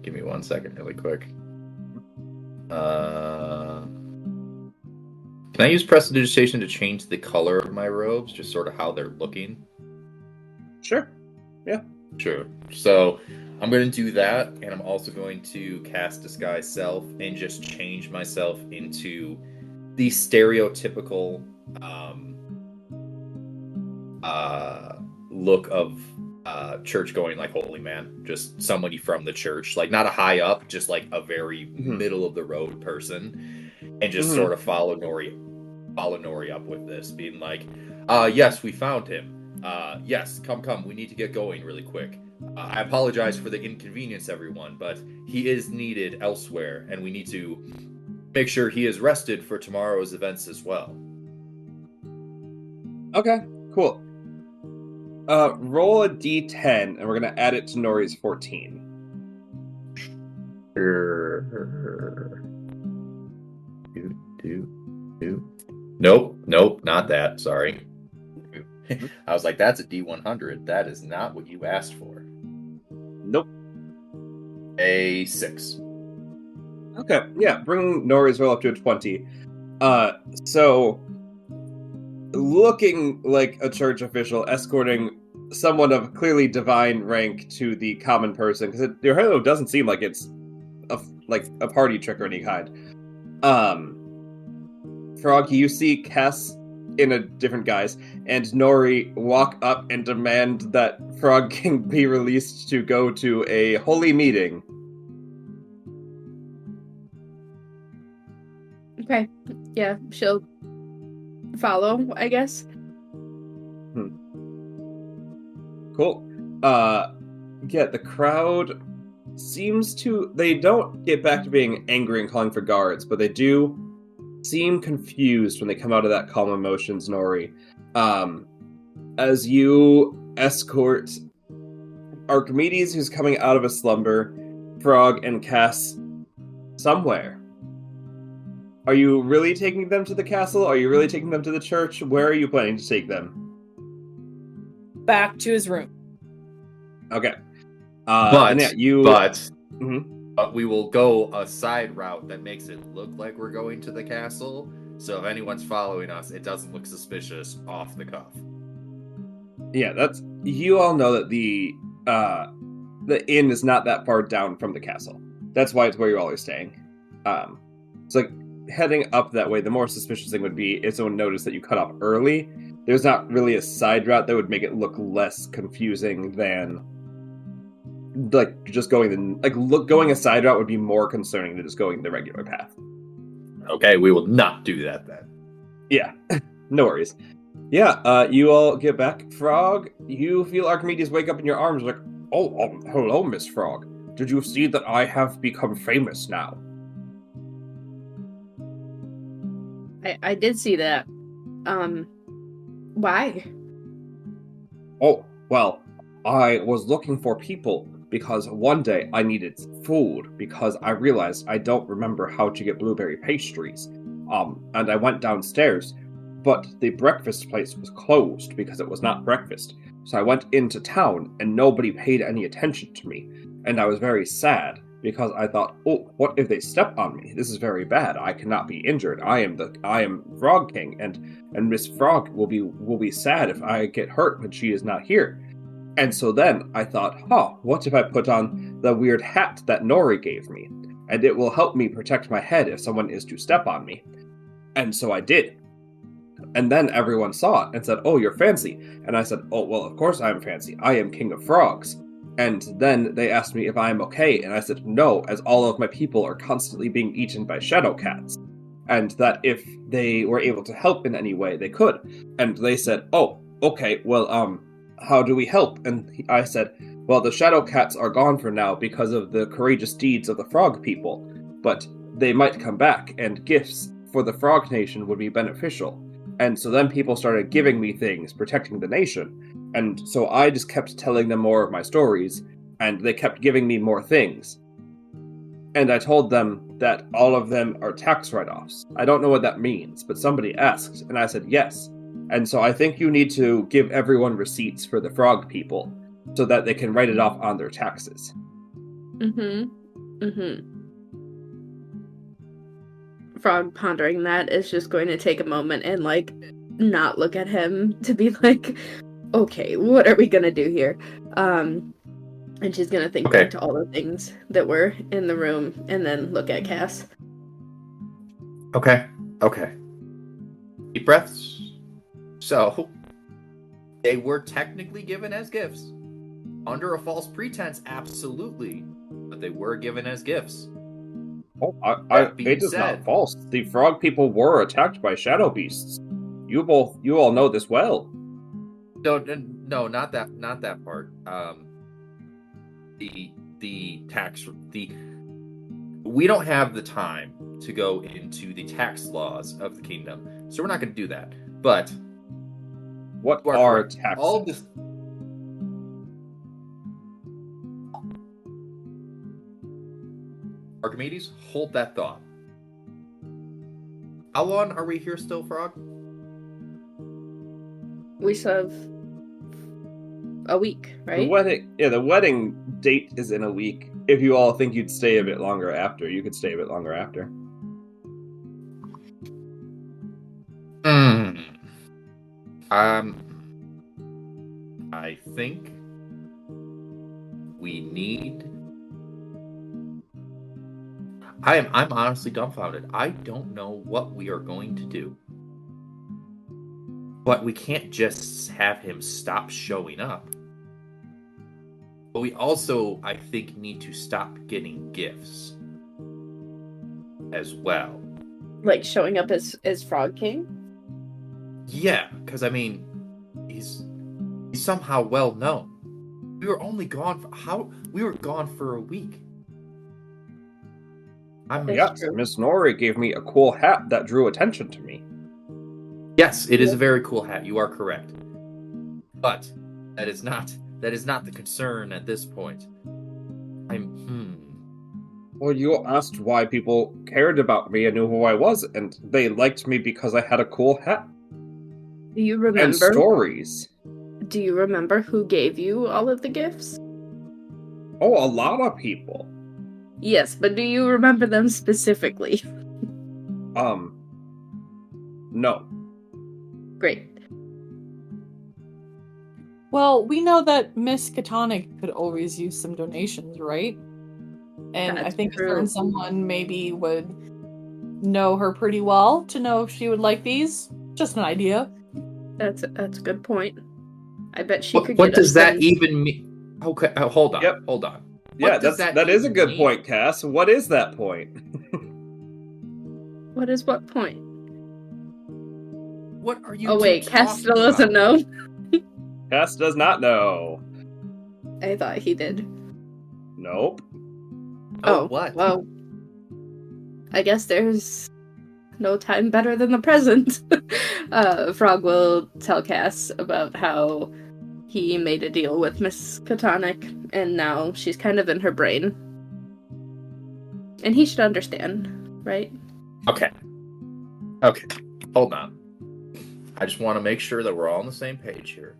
give me 1 second really quick. Can I use prestidigitation to change the color of my robes, just sort of how they're looking? Sure. Yeah. Sure. So I'm going to do that, and I'm also going to cast Disguise Self and just change myself into the stereotypical look of church-going, like, holy man. Just somebody from the church. Like, not a high up, just like a very middle-of-the-road person. And just sort of follow Nori up with this, being like, yes, we found him. Yes, come, we need to get going really quick. I apologize for the inconvenience, everyone, but he is needed elsewhere, and we need to make sure he is rested for tomorrow's events as well. Okay, cool. Roll a d10, and we're going to add it to Nori's 14. Nope, not that. Sorry. I was like, that's a D100. That is not what you asked for. Nope. A 6. Okay, yeah, bring Nori's roll up to a 20. So, looking like a church official escorting someone of clearly divine rank to the common person, because your halo doesn't seem like it's a party trick or any kind. Frog, you see Cass in a different guise, and Nori walk up and demand that Frog can be released to go to a holy meeting. Okay. Yeah, she'll follow, I guess. Cool. Yeah, the crowd seems to... They don't get back to being angry and calling for guards, but they do seem confused when they come out of that calm emotions, Nori. As you escort Archmedies, who's coming out of a slumber, Frog, and Cass somewhere. Are you really taking them to the castle? Are you really taking them to the church? Where are you planning to take them? Back to his room. Okay. But we will go a side route that makes it look like we're going to the castle. So if anyone's following us, it doesn't look suspicious off the cuff. Yeah, that's... You all know that the inn is not that far down from the castle. That's why it's where you're always staying. It's like heading up that way, the more suspicious thing would be if someone noticed that you cut off early. There's not really a side route that would make it look less confusing than like just going going a side route would be more concerning than just going the regular path. Okay, we will not do that then. Yeah, no worries. Yeah, you all get back. Frog, you feel Archimedes wake up in your arms like, oh, hello, Miss Frog. Did you see that I have become famous now? I did see that. Why? Oh, well, I was looking for people because one day I needed food because I realized I don't remember how to get blueberry pastries. and I went downstairs, but the breakfast place was closed because it was not breakfast. So I went into town, and nobody paid any attention to me, and I was very sad because I thought, oh, what if they step on me? This is very bad. I cannot be injured. I am Frog King, and Miss Frog will be sad if I get hurt when she is not here. And so then I thought, what if I put on the weird hat that Nori gave me? And it will help me protect my head if someone is to step on me. And so I did. And then everyone saw it and said, oh, you're fancy. And I said, oh, well, of course I'm fancy. I am King of Frogs. And then they asked me if I am okay, and I said no, as all of my people are constantly being eaten by shadow cats. And that if they were able to help in any way, they could. And they said, oh, okay, well, how do we help? And I said, well, the shadow cats are gone for now because of the courageous deeds of the frog people, but they might come back, and gifts for the Frog Nation would be beneficial. And so then people started giving me things, protecting the nation. And so I just kept telling them more of my stories, and they kept giving me more things. And I told them that all of them are tax write-offs. I don't know what that means, but somebody asked, and I said yes. And so I think you need to give everyone receipts for the frog people, so that they can write it off on their taxes. Frog pondering that is just going to take a moment and, like, not look at him to be like, okay, what are we gonna do here? And she's gonna think back to all the things that were in the room and then look at Cass. Okay. Deep breaths. So, they were technically given as gifts. Under a false pretense, absolutely. But they were given as gifts. Oh, it is not false. The frog people were attacked by shadow beasts. You all know this well. No, not that part. We don't have the time to go into the tax laws of the kingdom, so we're not going to do that. But what are taxes? All this. Archimedes, hold that thought. How long are we here still, Frog? We still have a week, right? The wedding date is in a week. If you all think you'd stay a bit longer after, you could stay a bit longer after. I think we need. I'm honestly dumbfounded. I don't know what we are going to do. But we can't just have him stop showing up. But we also, I think, need to stop getting gifts as well. Like showing up as Frog King? Yeah, because I mean, he's somehow well known. We were only gone we were gone for a week. Yes, Miss Nori gave me a cool hat that drew attention to me. Yes, it is a very cool hat. You are correct. But that is not the concern at this point. Well, you asked why people cared about me and knew who I was, and they liked me because I had a cool hat. Do you remember? And stories. Do you remember who gave you all of the gifts? Oh, a lot of people. Yes, but do you remember them specifically? No. Great. Well, we know that Miss Katana could always use some donations, right? And That's I think true. a certain someone maybe would know her pretty well to know if she would like these. Just an idea. That's a good point. I bet she could. What does that even mean? Okay, hold on. Yep. Hold on. Yeah, that is a good point, Cass. What is that point? What is what point? What are you? Oh wait, Cass still doesn't know. Cass does not know. I thought he did. Nope. Oh, what? Well, I guess there's no time better than the present. Frog will tell Cass about how he made a deal with Miss Katana, and now she's kind of in her brain. And he should understand, right? Okay. Okay, hold on. I just want to make sure that we're all on the same page here.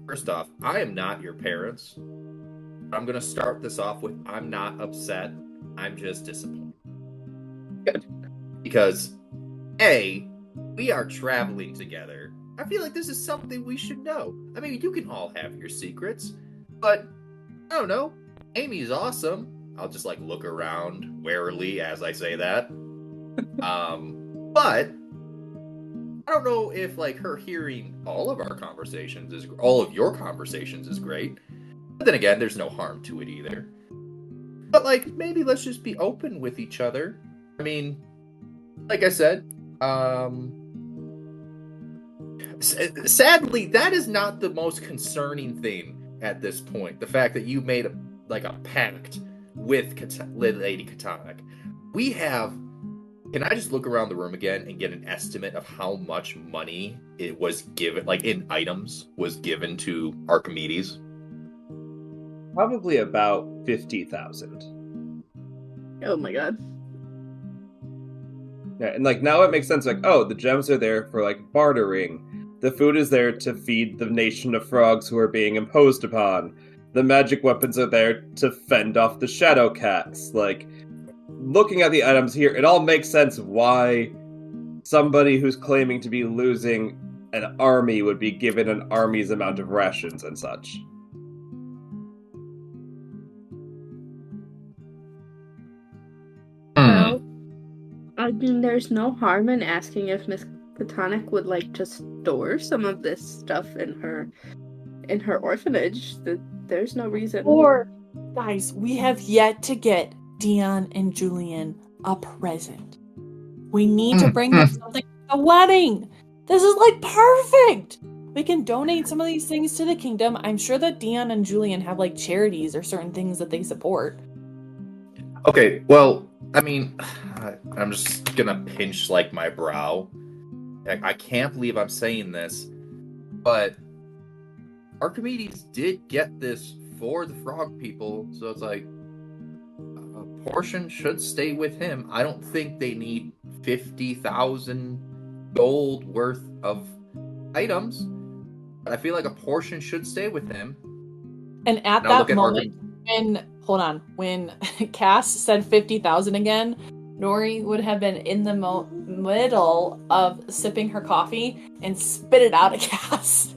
First off, I am not your parents. I'm going to start this off with I'm not upset. I'm just disappointed. Good. Because, A, we are traveling together. I feel like this is something we should know. I mean, you can all have your secrets, but I don't know. Amy's awesome. I'll just like look around warily as I say that. But I don't know if like her hearing all of your conversations is great. But then again, there's no harm to it either. But like maybe let's just be open with each other. I mean, like I said, sadly, that is not the most concerning thing at this point. The fact that you made a pact with Lady Katonic. We have. Can I just look around the room again and get an estimate of how much money it was given, like in items, was given to Archimedes? Probably about 50,000. Oh my god. Yeah, and like now it makes sense. Like, oh, the gems are there for like bartering. The food is there to feed the nation of frogs who are being imposed upon. The magic weapons are there to fend off the shadow cats. Like, looking at the items here, it all makes sense why somebody who's claiming to be losing an army would be given an army's amount of rations and such. Well, I mean, there's no harm in asking if Miss Katonic would like to store some of this stuff in her orphanage. There's no reason. Or, guys, we have yet to get Dion and Julian a present. We need to bring them something for the wedding. This is like perfect. We can donate some of these things to the kingdom. I'm sure that Dion and Julian have like charities or certain things that they support. Okay, well, I mean, I'm just gonna pinch like my brow. I can't believe I'm saying this, but Archimedes did get this for the frog people, so it's like a portion should stay with him. I don't think they need 50,000 gold worth of items, but I feel like a portion should stay with him. And at that moment, when Cass said 50,000 again, Nori would have been in the middle of sipping her coffee and spit it out at Cass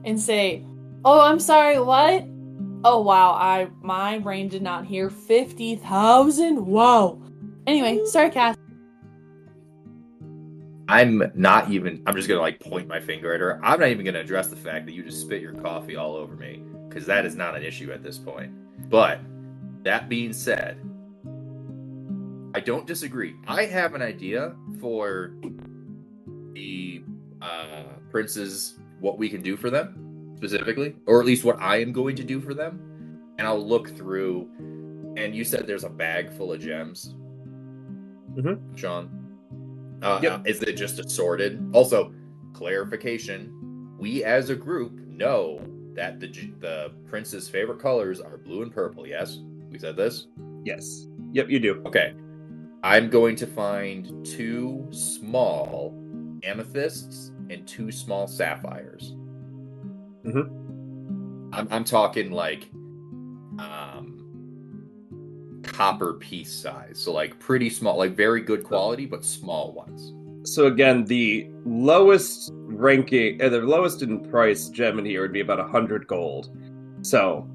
and say, "Oh, I'm sorry, what? Oh, wow, my brain did not hear 50,000. Wow. Anyway, sorry, Cass." I'm just gonna like point my finger at her. I'm not even gonna address the fact that you just spit your coffee all over me, because that is not an issue at this point. But that being said, I don't disagree. I have an idea for the princes, what we can do for them specifically, or at least what I am going to do for them. And I'll look through. And you said there's a bag full of gems, Sean. Yep. Is it just assorted? Also, clarification: we as a group know that the prince's favorite colors are blue and purple. Yes, we said this. Yes. Yep, you do. Okay. I'm going to find 2 small amethysts and 2 small sapphires. I'm talking like copper piece size, so like pretty small, like very good quality, but small ones. So again, the lowest ranking, the lowest in price gem in here would be about 100 gold. So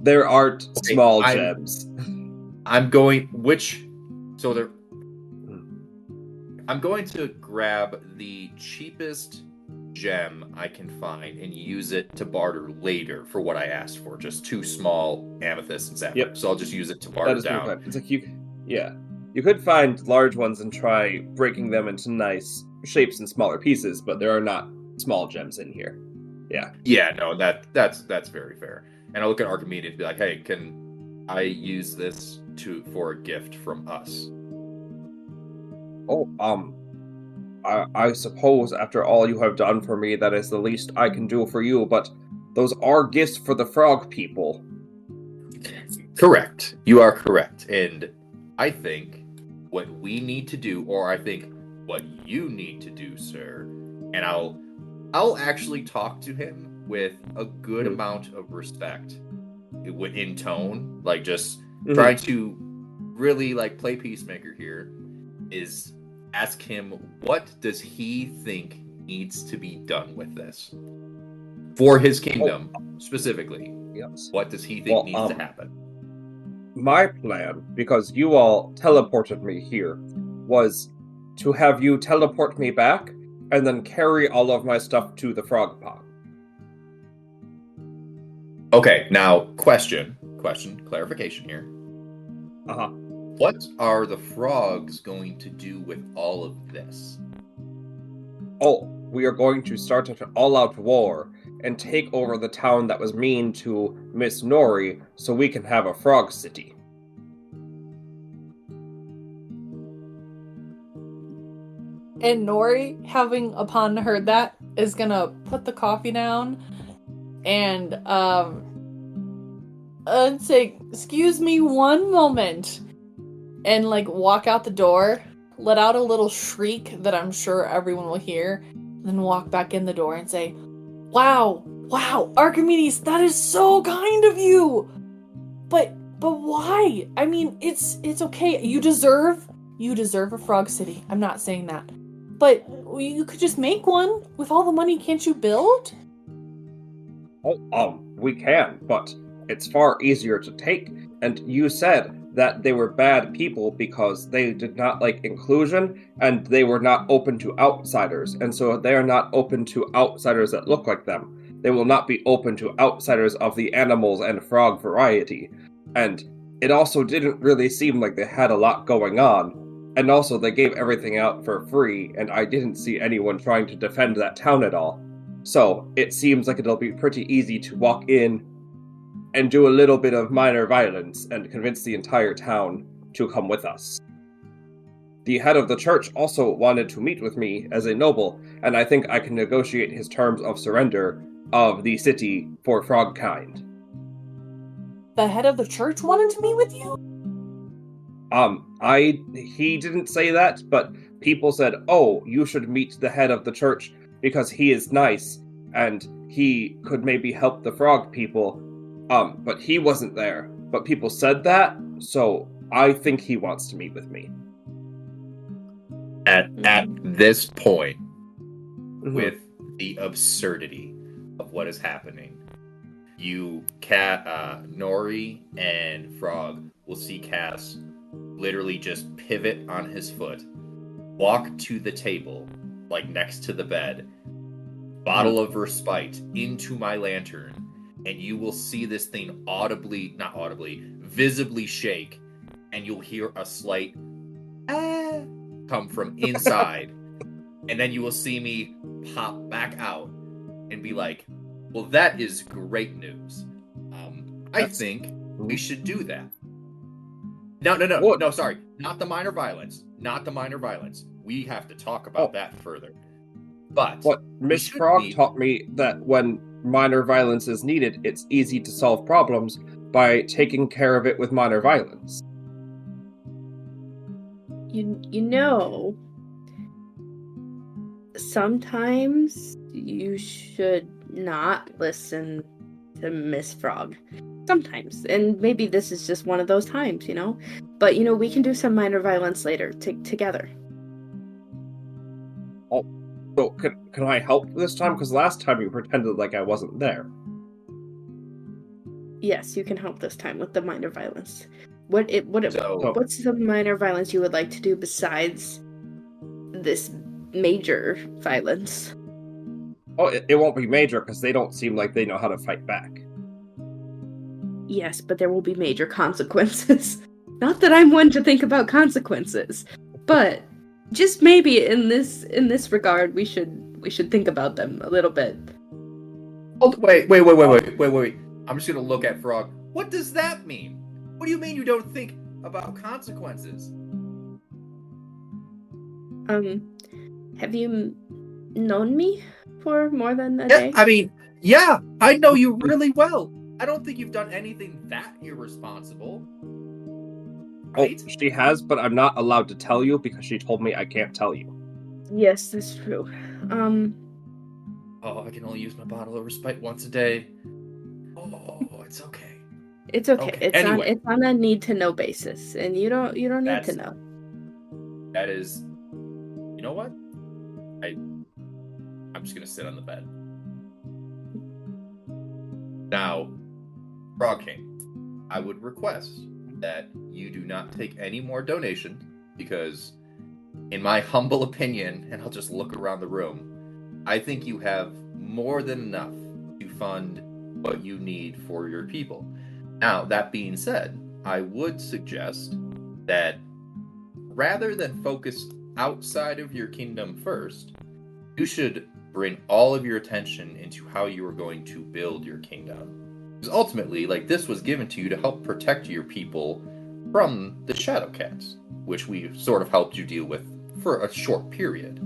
there aren't small gems. I'm going to grab the cheapest gem I can find and use it to barter later for what I asked for. Just 2 small amethysts and sapphires. Yep. So I'll just use it to barter down. It's like you could find large ones and try breaking them into nice shapes and smaller pieces, but there are not small gems in here. Yeah. Yeah, no, that's very fair. And I'll look at Archimedes and be like, "Hey, can I use this for a gift from us?" Oh, I suppose after all you have done for me, that is the least I can do for you, but those are gifts for the frog people. Correct. You are correct. And I think what we need to do, or I think what you need to do, sir. And I'll actually talk to him with a good amount of respect in tone, like just try to really like play peacemaker here, is ask him what does he think needs to be done with this for his kingdom specifically. Yes. What does he think needs to happen? My plan, because you all teleported me here, was to have you teleport me back and then carry all of my stuff to the frog pond. Okay, now question, clarification here. Uh-huh. What are the frogs going to do with all of this? Oh, we are going to start an all-out war and take over the town that was mean to Miss Nori so we can have a frog city. And Nori, having upon heard that, is gonna put the coffee down and say, "Excuse me one moment," and like walk out the door, let out a little shriek that I'm sure everyone will hear, then walk back in the door and say, Wow, Archimedes, that is so kind of you. But why? I mean, it's okay. You deserve a frog city. I'm not saying that. But you could just make one with all the money. Can't you build? Oh, we can, but it's far easier to take. And you said that they were bad people because they did not like inclusion and they were not open to outsiders. And so they are not open to outsiders that look like them. They will not be open to outsiders of the animals and frog variety. And it also didn't really seem like they had a lot going on. And also they gave everything out for free, and I didn't see anyone trying to defend that town at all. So it seems like it'll be pretty easy to walk in and do a little bit of minor violence and convince the entire town to come with us. The head of the church also wanted to meet with me as a noble, and I think I can negotiate his terms of surrender of the city for Frogkind. The head of the church wanted to meet with you? He didn't say that, but people said, oh, you should meet the head of the church because he is nice, and he could maybe help the frog people. But he wasn't there. But people said that, so I think he wants to meet with me. At this point, with the absurdity of what is happening, Nori and Frog will see Cass literally just pivot on his foot, walk to the table, like next to the bed, bottle of respite into my lantern, and you will see this thing visibly shake, and you'll hear a slight come from inside, and then you will see me pop back out and be like, well, that is great news. I think we should do that. No, sorry. Not the minor violence. We have to talk about that further. But what Miss Frog taught me that when minor violence is needed, it's easy to solve problems by taking care of it with minor violence. You know, sometimes you should not listen to Miss Frog. Sometimes. And maybe this is just one of those times, you know? But, we can do some minor violence later, together. Oh, so can I help this time? Because last time you pretended like I wasn't there. Yes, you can help this time with the minor violence. What's the minor violence you would like to do besides this major violence? Oh, it won't be major because they don't seem like they know how to fight back. Yes, but there will be major consequences. Not that I'm one to think about consequences, but just maybe in this regard, we should think about them a little bit. Oh, wait. I'm just gonna look at Frog. What does that mean? What do you mean you don't think about consequences? Have you known me for more than a day? I mean, yeah, I know you really well. I don't think you've done anything that irresponsible. right? Oh, she has, but I'm not allowed to tell you because she told me I can't tell you. Yes, that's true. Oh, I can only use my bottle of respite once a day. Oh, it's okay. It's okay. Okay, anyway. It's on a need to know basis, and you don't need to know. That is, you know what? I'm just gonna sit on the bed. Now, Frog King, I would request that you do not take any more donations because, in my humble opinion, and I'll just look around the room, I think you have more than enough to fund what you need for your people. Now, that being said, I would suggest that rather than focus outside of your kingdom first, you should bring all of your attention into how you are going to build your kingdom. Because ultimately, this was given to you to help protect your people from the Shadowcats, which we sort of helped you deal with for a short period.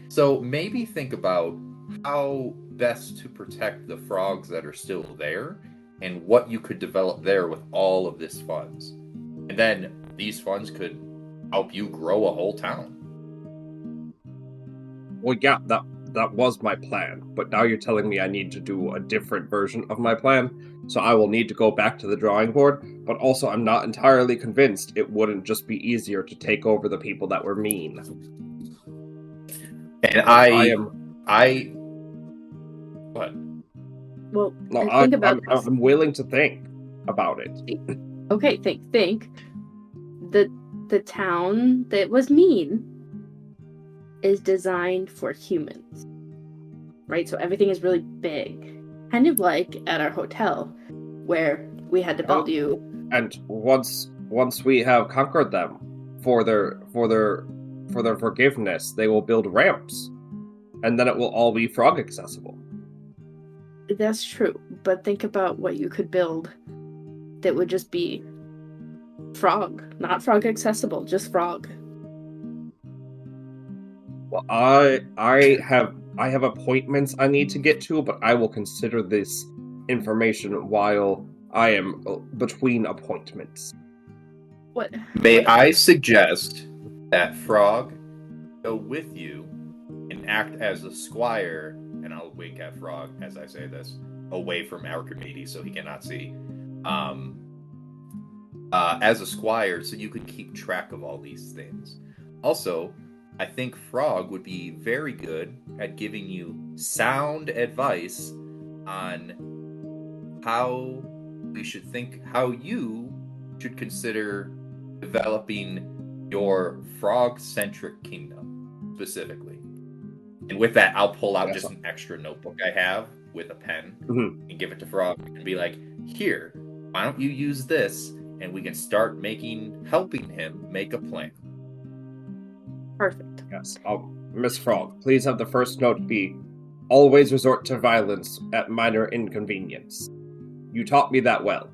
So maybe think about how best to protect the frogs that are still there and what you could develop there with all of this funds. And then these funds could help you grow a whole town. Well, yeah, that was my plan, but now you're telling me I need to do a different version of my plan, so I will need to go back to the drawing board, but also I'm not entirely convinced it wouldn't just be easier to take over the people that were mean. And what? Well, No, think about this. I'm willing to think about it. Okay, think. The town that was mean is designed for humans, right? So everything is really big, kind of like at our hotel, where we had to build you. And once we have conquered them for their forgiveness, they will build ramps, and then it will all be frog accessible. That's true, but think about what you could build that would just be frog, not frog accessible, just frog. Well, I have appointments I need to get to, but I will consider this information while I am between appointments. What? May I suggest that Frog go with you and act as a squire, and I'll wink at Frog as I say this, away from Archmedies so he cannot see. As a squire, so you could keep track of all these things. Also, I think Frog would be very good at giving you sound advice on how you should consider developing your frog-centric kingdom, specifically. And with that, I'll pull out just an extra notebook I have with a pen and give it to Frog and be like, here, why don't you use this, and we can start helping him make a plan. Perfect. Yes. Miss Frog, please have the first note be, always resort to violence at minor inconvenience. You taught me that well.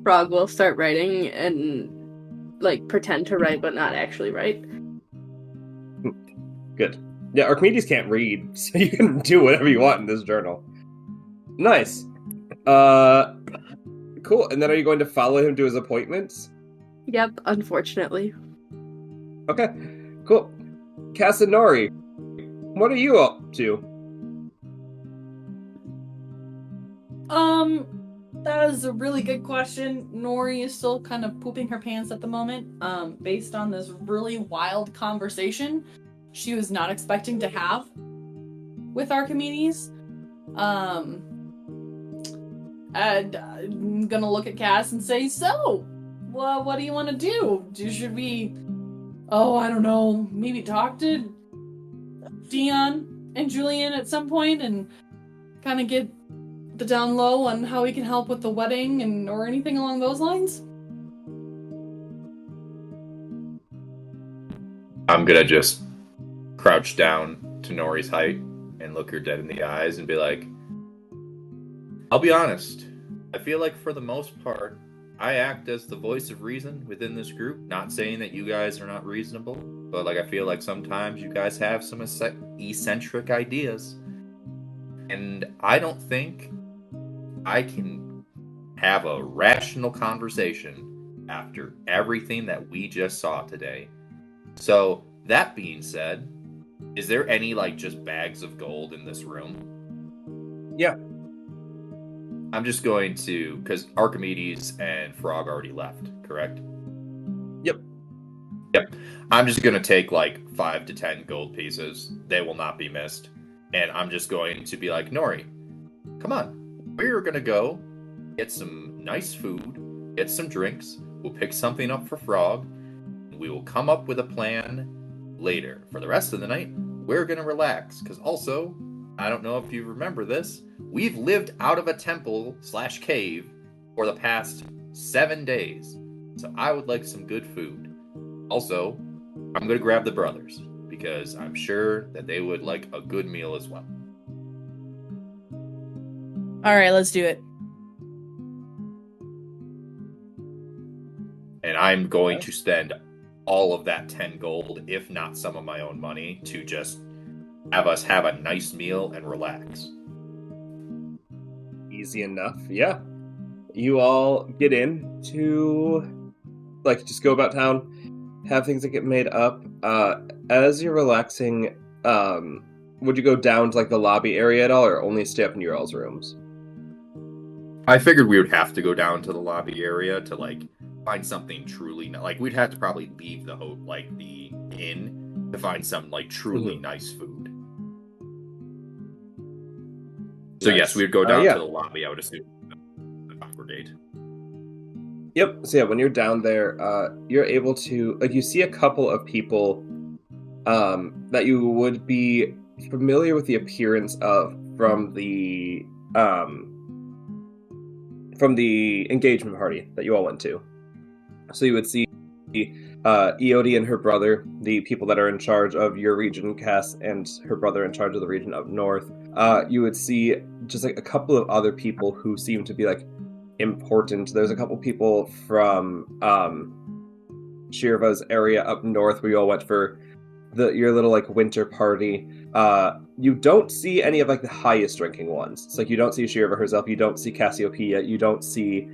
Frog will start writing and pretend to write but not actually write. Good. Yeah, Archmedies can't read, so you can do whatever you want in this journal. Nice. Cool. And then are you going to follow him to his appointments? Yep, unfortunately. Okay, cool. Casanori, what are you up to? That is a really good question. Nori is still kind of pooping her pants at the moment, based on this really wild conversation she was not expecting to have with Archimedes. And I'm gonna look at Cass and say, so, what do you want to do? Should we, I don't know, maybe talk to Dion and Julian at some point and kind of get the down low on how we can help with the wedding or anything along those lines? I'm gonna just crouch down to Nori's height and look her dead in the eyes and be like, I'll be honest, I feel like for the most part, I act as the voice of reason within this group. Not saying that you guys are not reasonable, but I feel like sometimes you guys have some eccentric ideas. And I don't think I can have a rational conversation after everything that we just saw today. So, that being said, is there any, like, just bags of gold in this room? Yeah. I'm just going to, because Archimedes and Frog already left, correct? Yep. I'm just going to take, like, 5 to 10 gold pieces. They will not be missed. And I'm just going to be like, Nori, come on. We're going to go get some nice food, get some drinks. We'll pick something up for Frog. And we will come up with a plan later. For the rest of the night, we're going to relax. Because also, I don't know if you remember this, we've lived out of a temple/cave for the past 7 days. So I would like some good food. Also, I'm going to grab the brothers, because I'm sure that they would like a good meal as well. All right, let's do it. And I'm going to spend all of that 10 gold, if not some of my own money, to just have us have a nice meal and relax. Easy enough. Yeah. You all get in to, like, just go about town, have things that get made up. As you're relaxing, would you go down to, like, the lobby area at all, or only stay up in your all's rooms? I figured we would have to go down to the lobby area to, like, find something truly, like, we'd have to probably leave the the inn to find some, like, truly nice food. So Nice. yes, we would go down to the lobby, I would assume, to congregate. Yep. So yeah, when you're down there, you're able to, like, you see a couple of people that you would be familiar with the appearance of from the engagement party that you all went to. So you would see Eodi and her brother, the people that are in charge of your region, Cass, and her brother in charge of the region up north. You would see just, like, a couple of other people who seem to be, like, important. There's a couple people from Shirva's area up north where you all went for your little, like, winter party. You don't see any of, like, the highest ranking ones. It's like you don't see Shirva herself, you don't see Cassiopeia, you don't see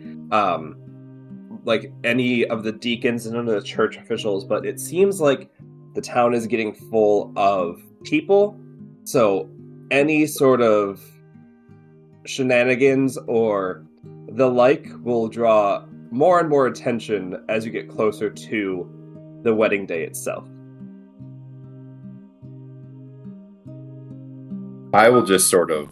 like any of the deacons and none of the church officials, but it seems like the town is getting full of people. So any sort of shenanigans or the like will draw more and more attention as you get closer to the wedding day itself. I will just sort of,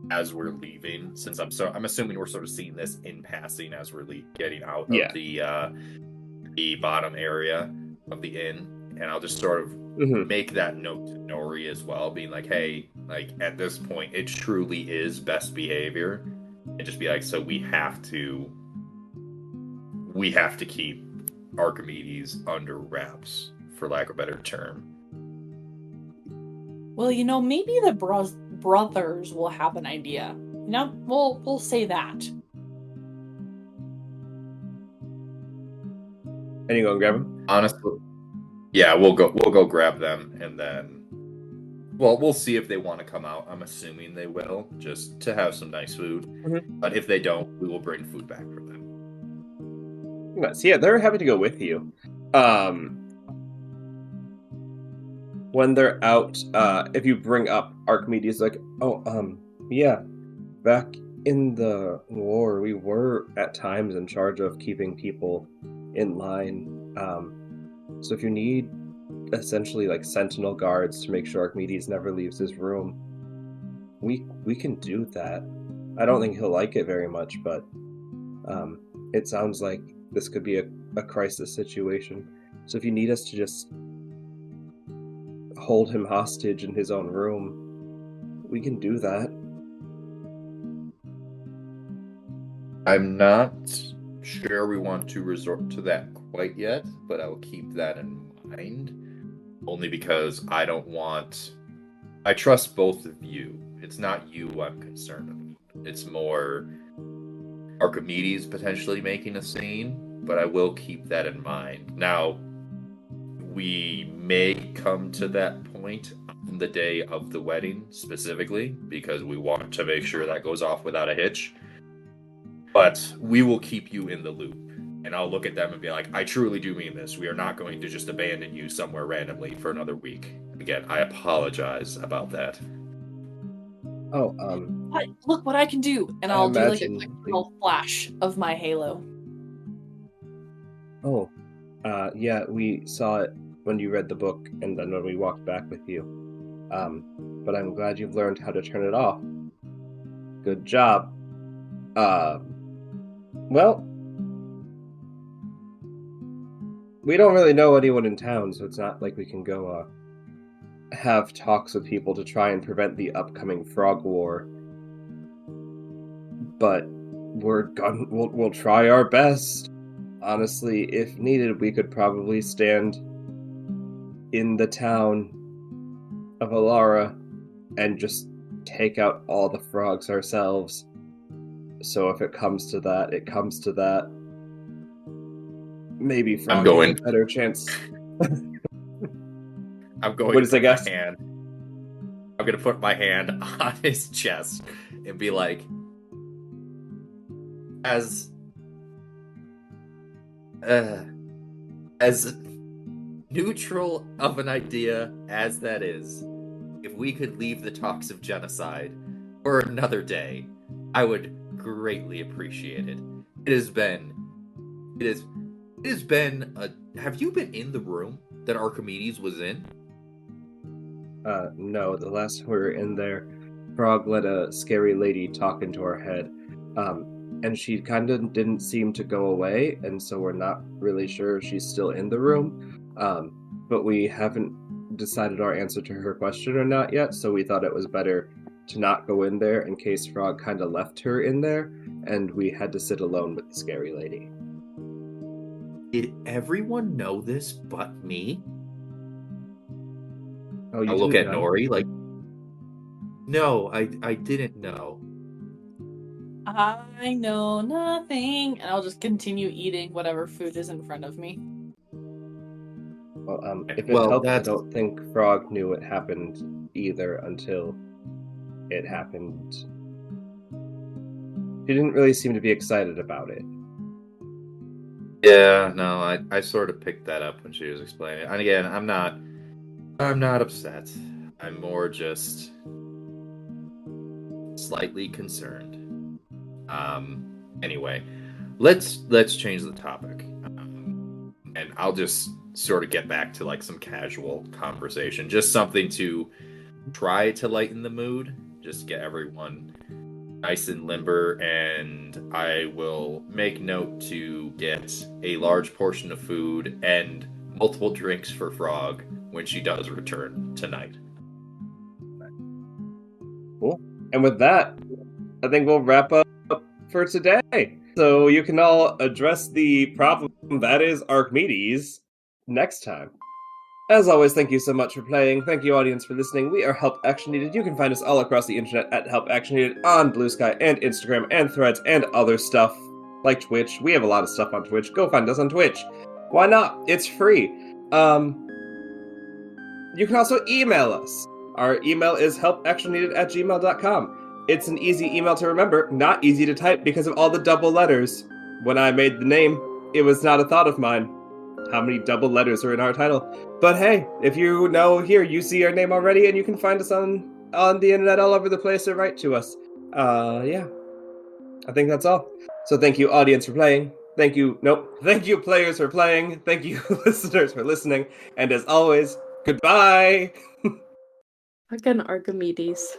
as we're leaving, since I'm assuming we're sort of seeing this in passing as we're getting out of the bottom area of the inn, and I'll just sort of make that note to Nori as well, being like, hey, like, at this point, it truly is best behavior, and just be like, so we have to keep Archimedes under wraps, for lack of a better term. Well, maybe the brothers will have an idea. We'll say that. And you go and grab them? Honestly, yeah, we'll go grab them, and then, well, we'll see if they want to come out. I'm assuming they will, just to have some nice food. But if they don't, we will bring food back for them. Nice. Yeah, they're happy to go with you. When they're out, if you bring up Archimedes, like, yeah, back in the war, we were at times in charge of keeping people in line. So if you need essentially, like, sentinel guards to make sure Archimedes never leaves his room, we can do that. I don't think he'll like it very much, but it sounds like this could be a crisis situation. So if you need us to just hold him hostage in his own room, we can do that. I'm not sure we want to resort to that quite yet, but I will keep that in mind. Only because I trust both of you. It's not you I'm concerned about. It's more Archimedes potentially making a scene, but I will keep that in mind. Now, we may come to that point on the day of the wedding specifically, because we want to make sure that goes off without a hitch. But we will keep you in the loop. And I'll look at them and be like, I truly do mean this. We are not going to just abandon you somewhere randomly for another week. Again, I apologize about that. Oh, Look what I can do! And I I'll do like a imagine quick little flash of my halo. Oh, yeah, we saw it when you read the book and then when we walked back with you. But I'm glad you've learned how to turn it off. Good job. Well, we don't really know anyone in town, so it's not like we can go, have talks with people to try and prevent the upcoming frog war. But we'll try our best. Honestly, if needed, we could probably stand in the town of Alara and just take out all the frogs ourselves. So if it comes to that, it comes to that. Maybe frogs have a better chance. I'm going what is to I guess? I'm going to put my hand on his chest and be like, as neutral of an idea as that is, if we could leave the talks of genocide for another day, I would greatly appreciate it. It has been have you been in the room that Archimedes was in? No, the last time we were in there, Frog let a scary lady talk into our head. And she kind of didn't seem to go away, and so we're not really sure if she's still in the room. But we haven't decided our answer to her question or not yet, so we thought it was better to not go in there in case Frog kind of left her in there, and we had to sit alone with the scary lady. Did everyone know this but me? Oh, you I'll look didn't at know? Nori like, no, I didn't know. I know nothing, and I'll just continue eating whatever food is in front of me. Well, if it helps, I don't think Frog knew it happened either until it happened. He didn't really seem to be excited about it. Yeah, no, I sort of picked that up when she was explaining it. And again, I'm not upset. I'm more just slightly concerned. Anyway, let's change the topic. And I'll just sort of get back to like some casual conversation, just something to try to lighten the mood, just get everyone nice and limber, and I will make note to get a large portion of food and multiple drinks for Frog when she does return tonight. Cool. And with that, I think we'll wrap up for today. So you can all address the problem that is Archmedies next time. As always, thank you so much for playing. Thank you, audience, for listening. We are Help Action Needed. You can find us all across the internet at Help Action Needed on Blue Sky and Instagram and Threads and other stuff like Twitch. We have a lot of stuff on Twitch. Go find us on Twitch. Why not? It's free. You can also email us. Our email is helpactionneeded@gmail.com. It's an easy email to remember, not easy to type because of all the double letters. When I made the name, it was not a thought of mine. How many double letters are in our title? But hey, if you know here, you see our name already, and you can find us on the internet all over the place or write to us. Yeah. I think that's all. So thank you, audience, for playing. Thank you, players for playing. Thank you, listeners, for listening. And as always, goodbye! Fucking Archimedes.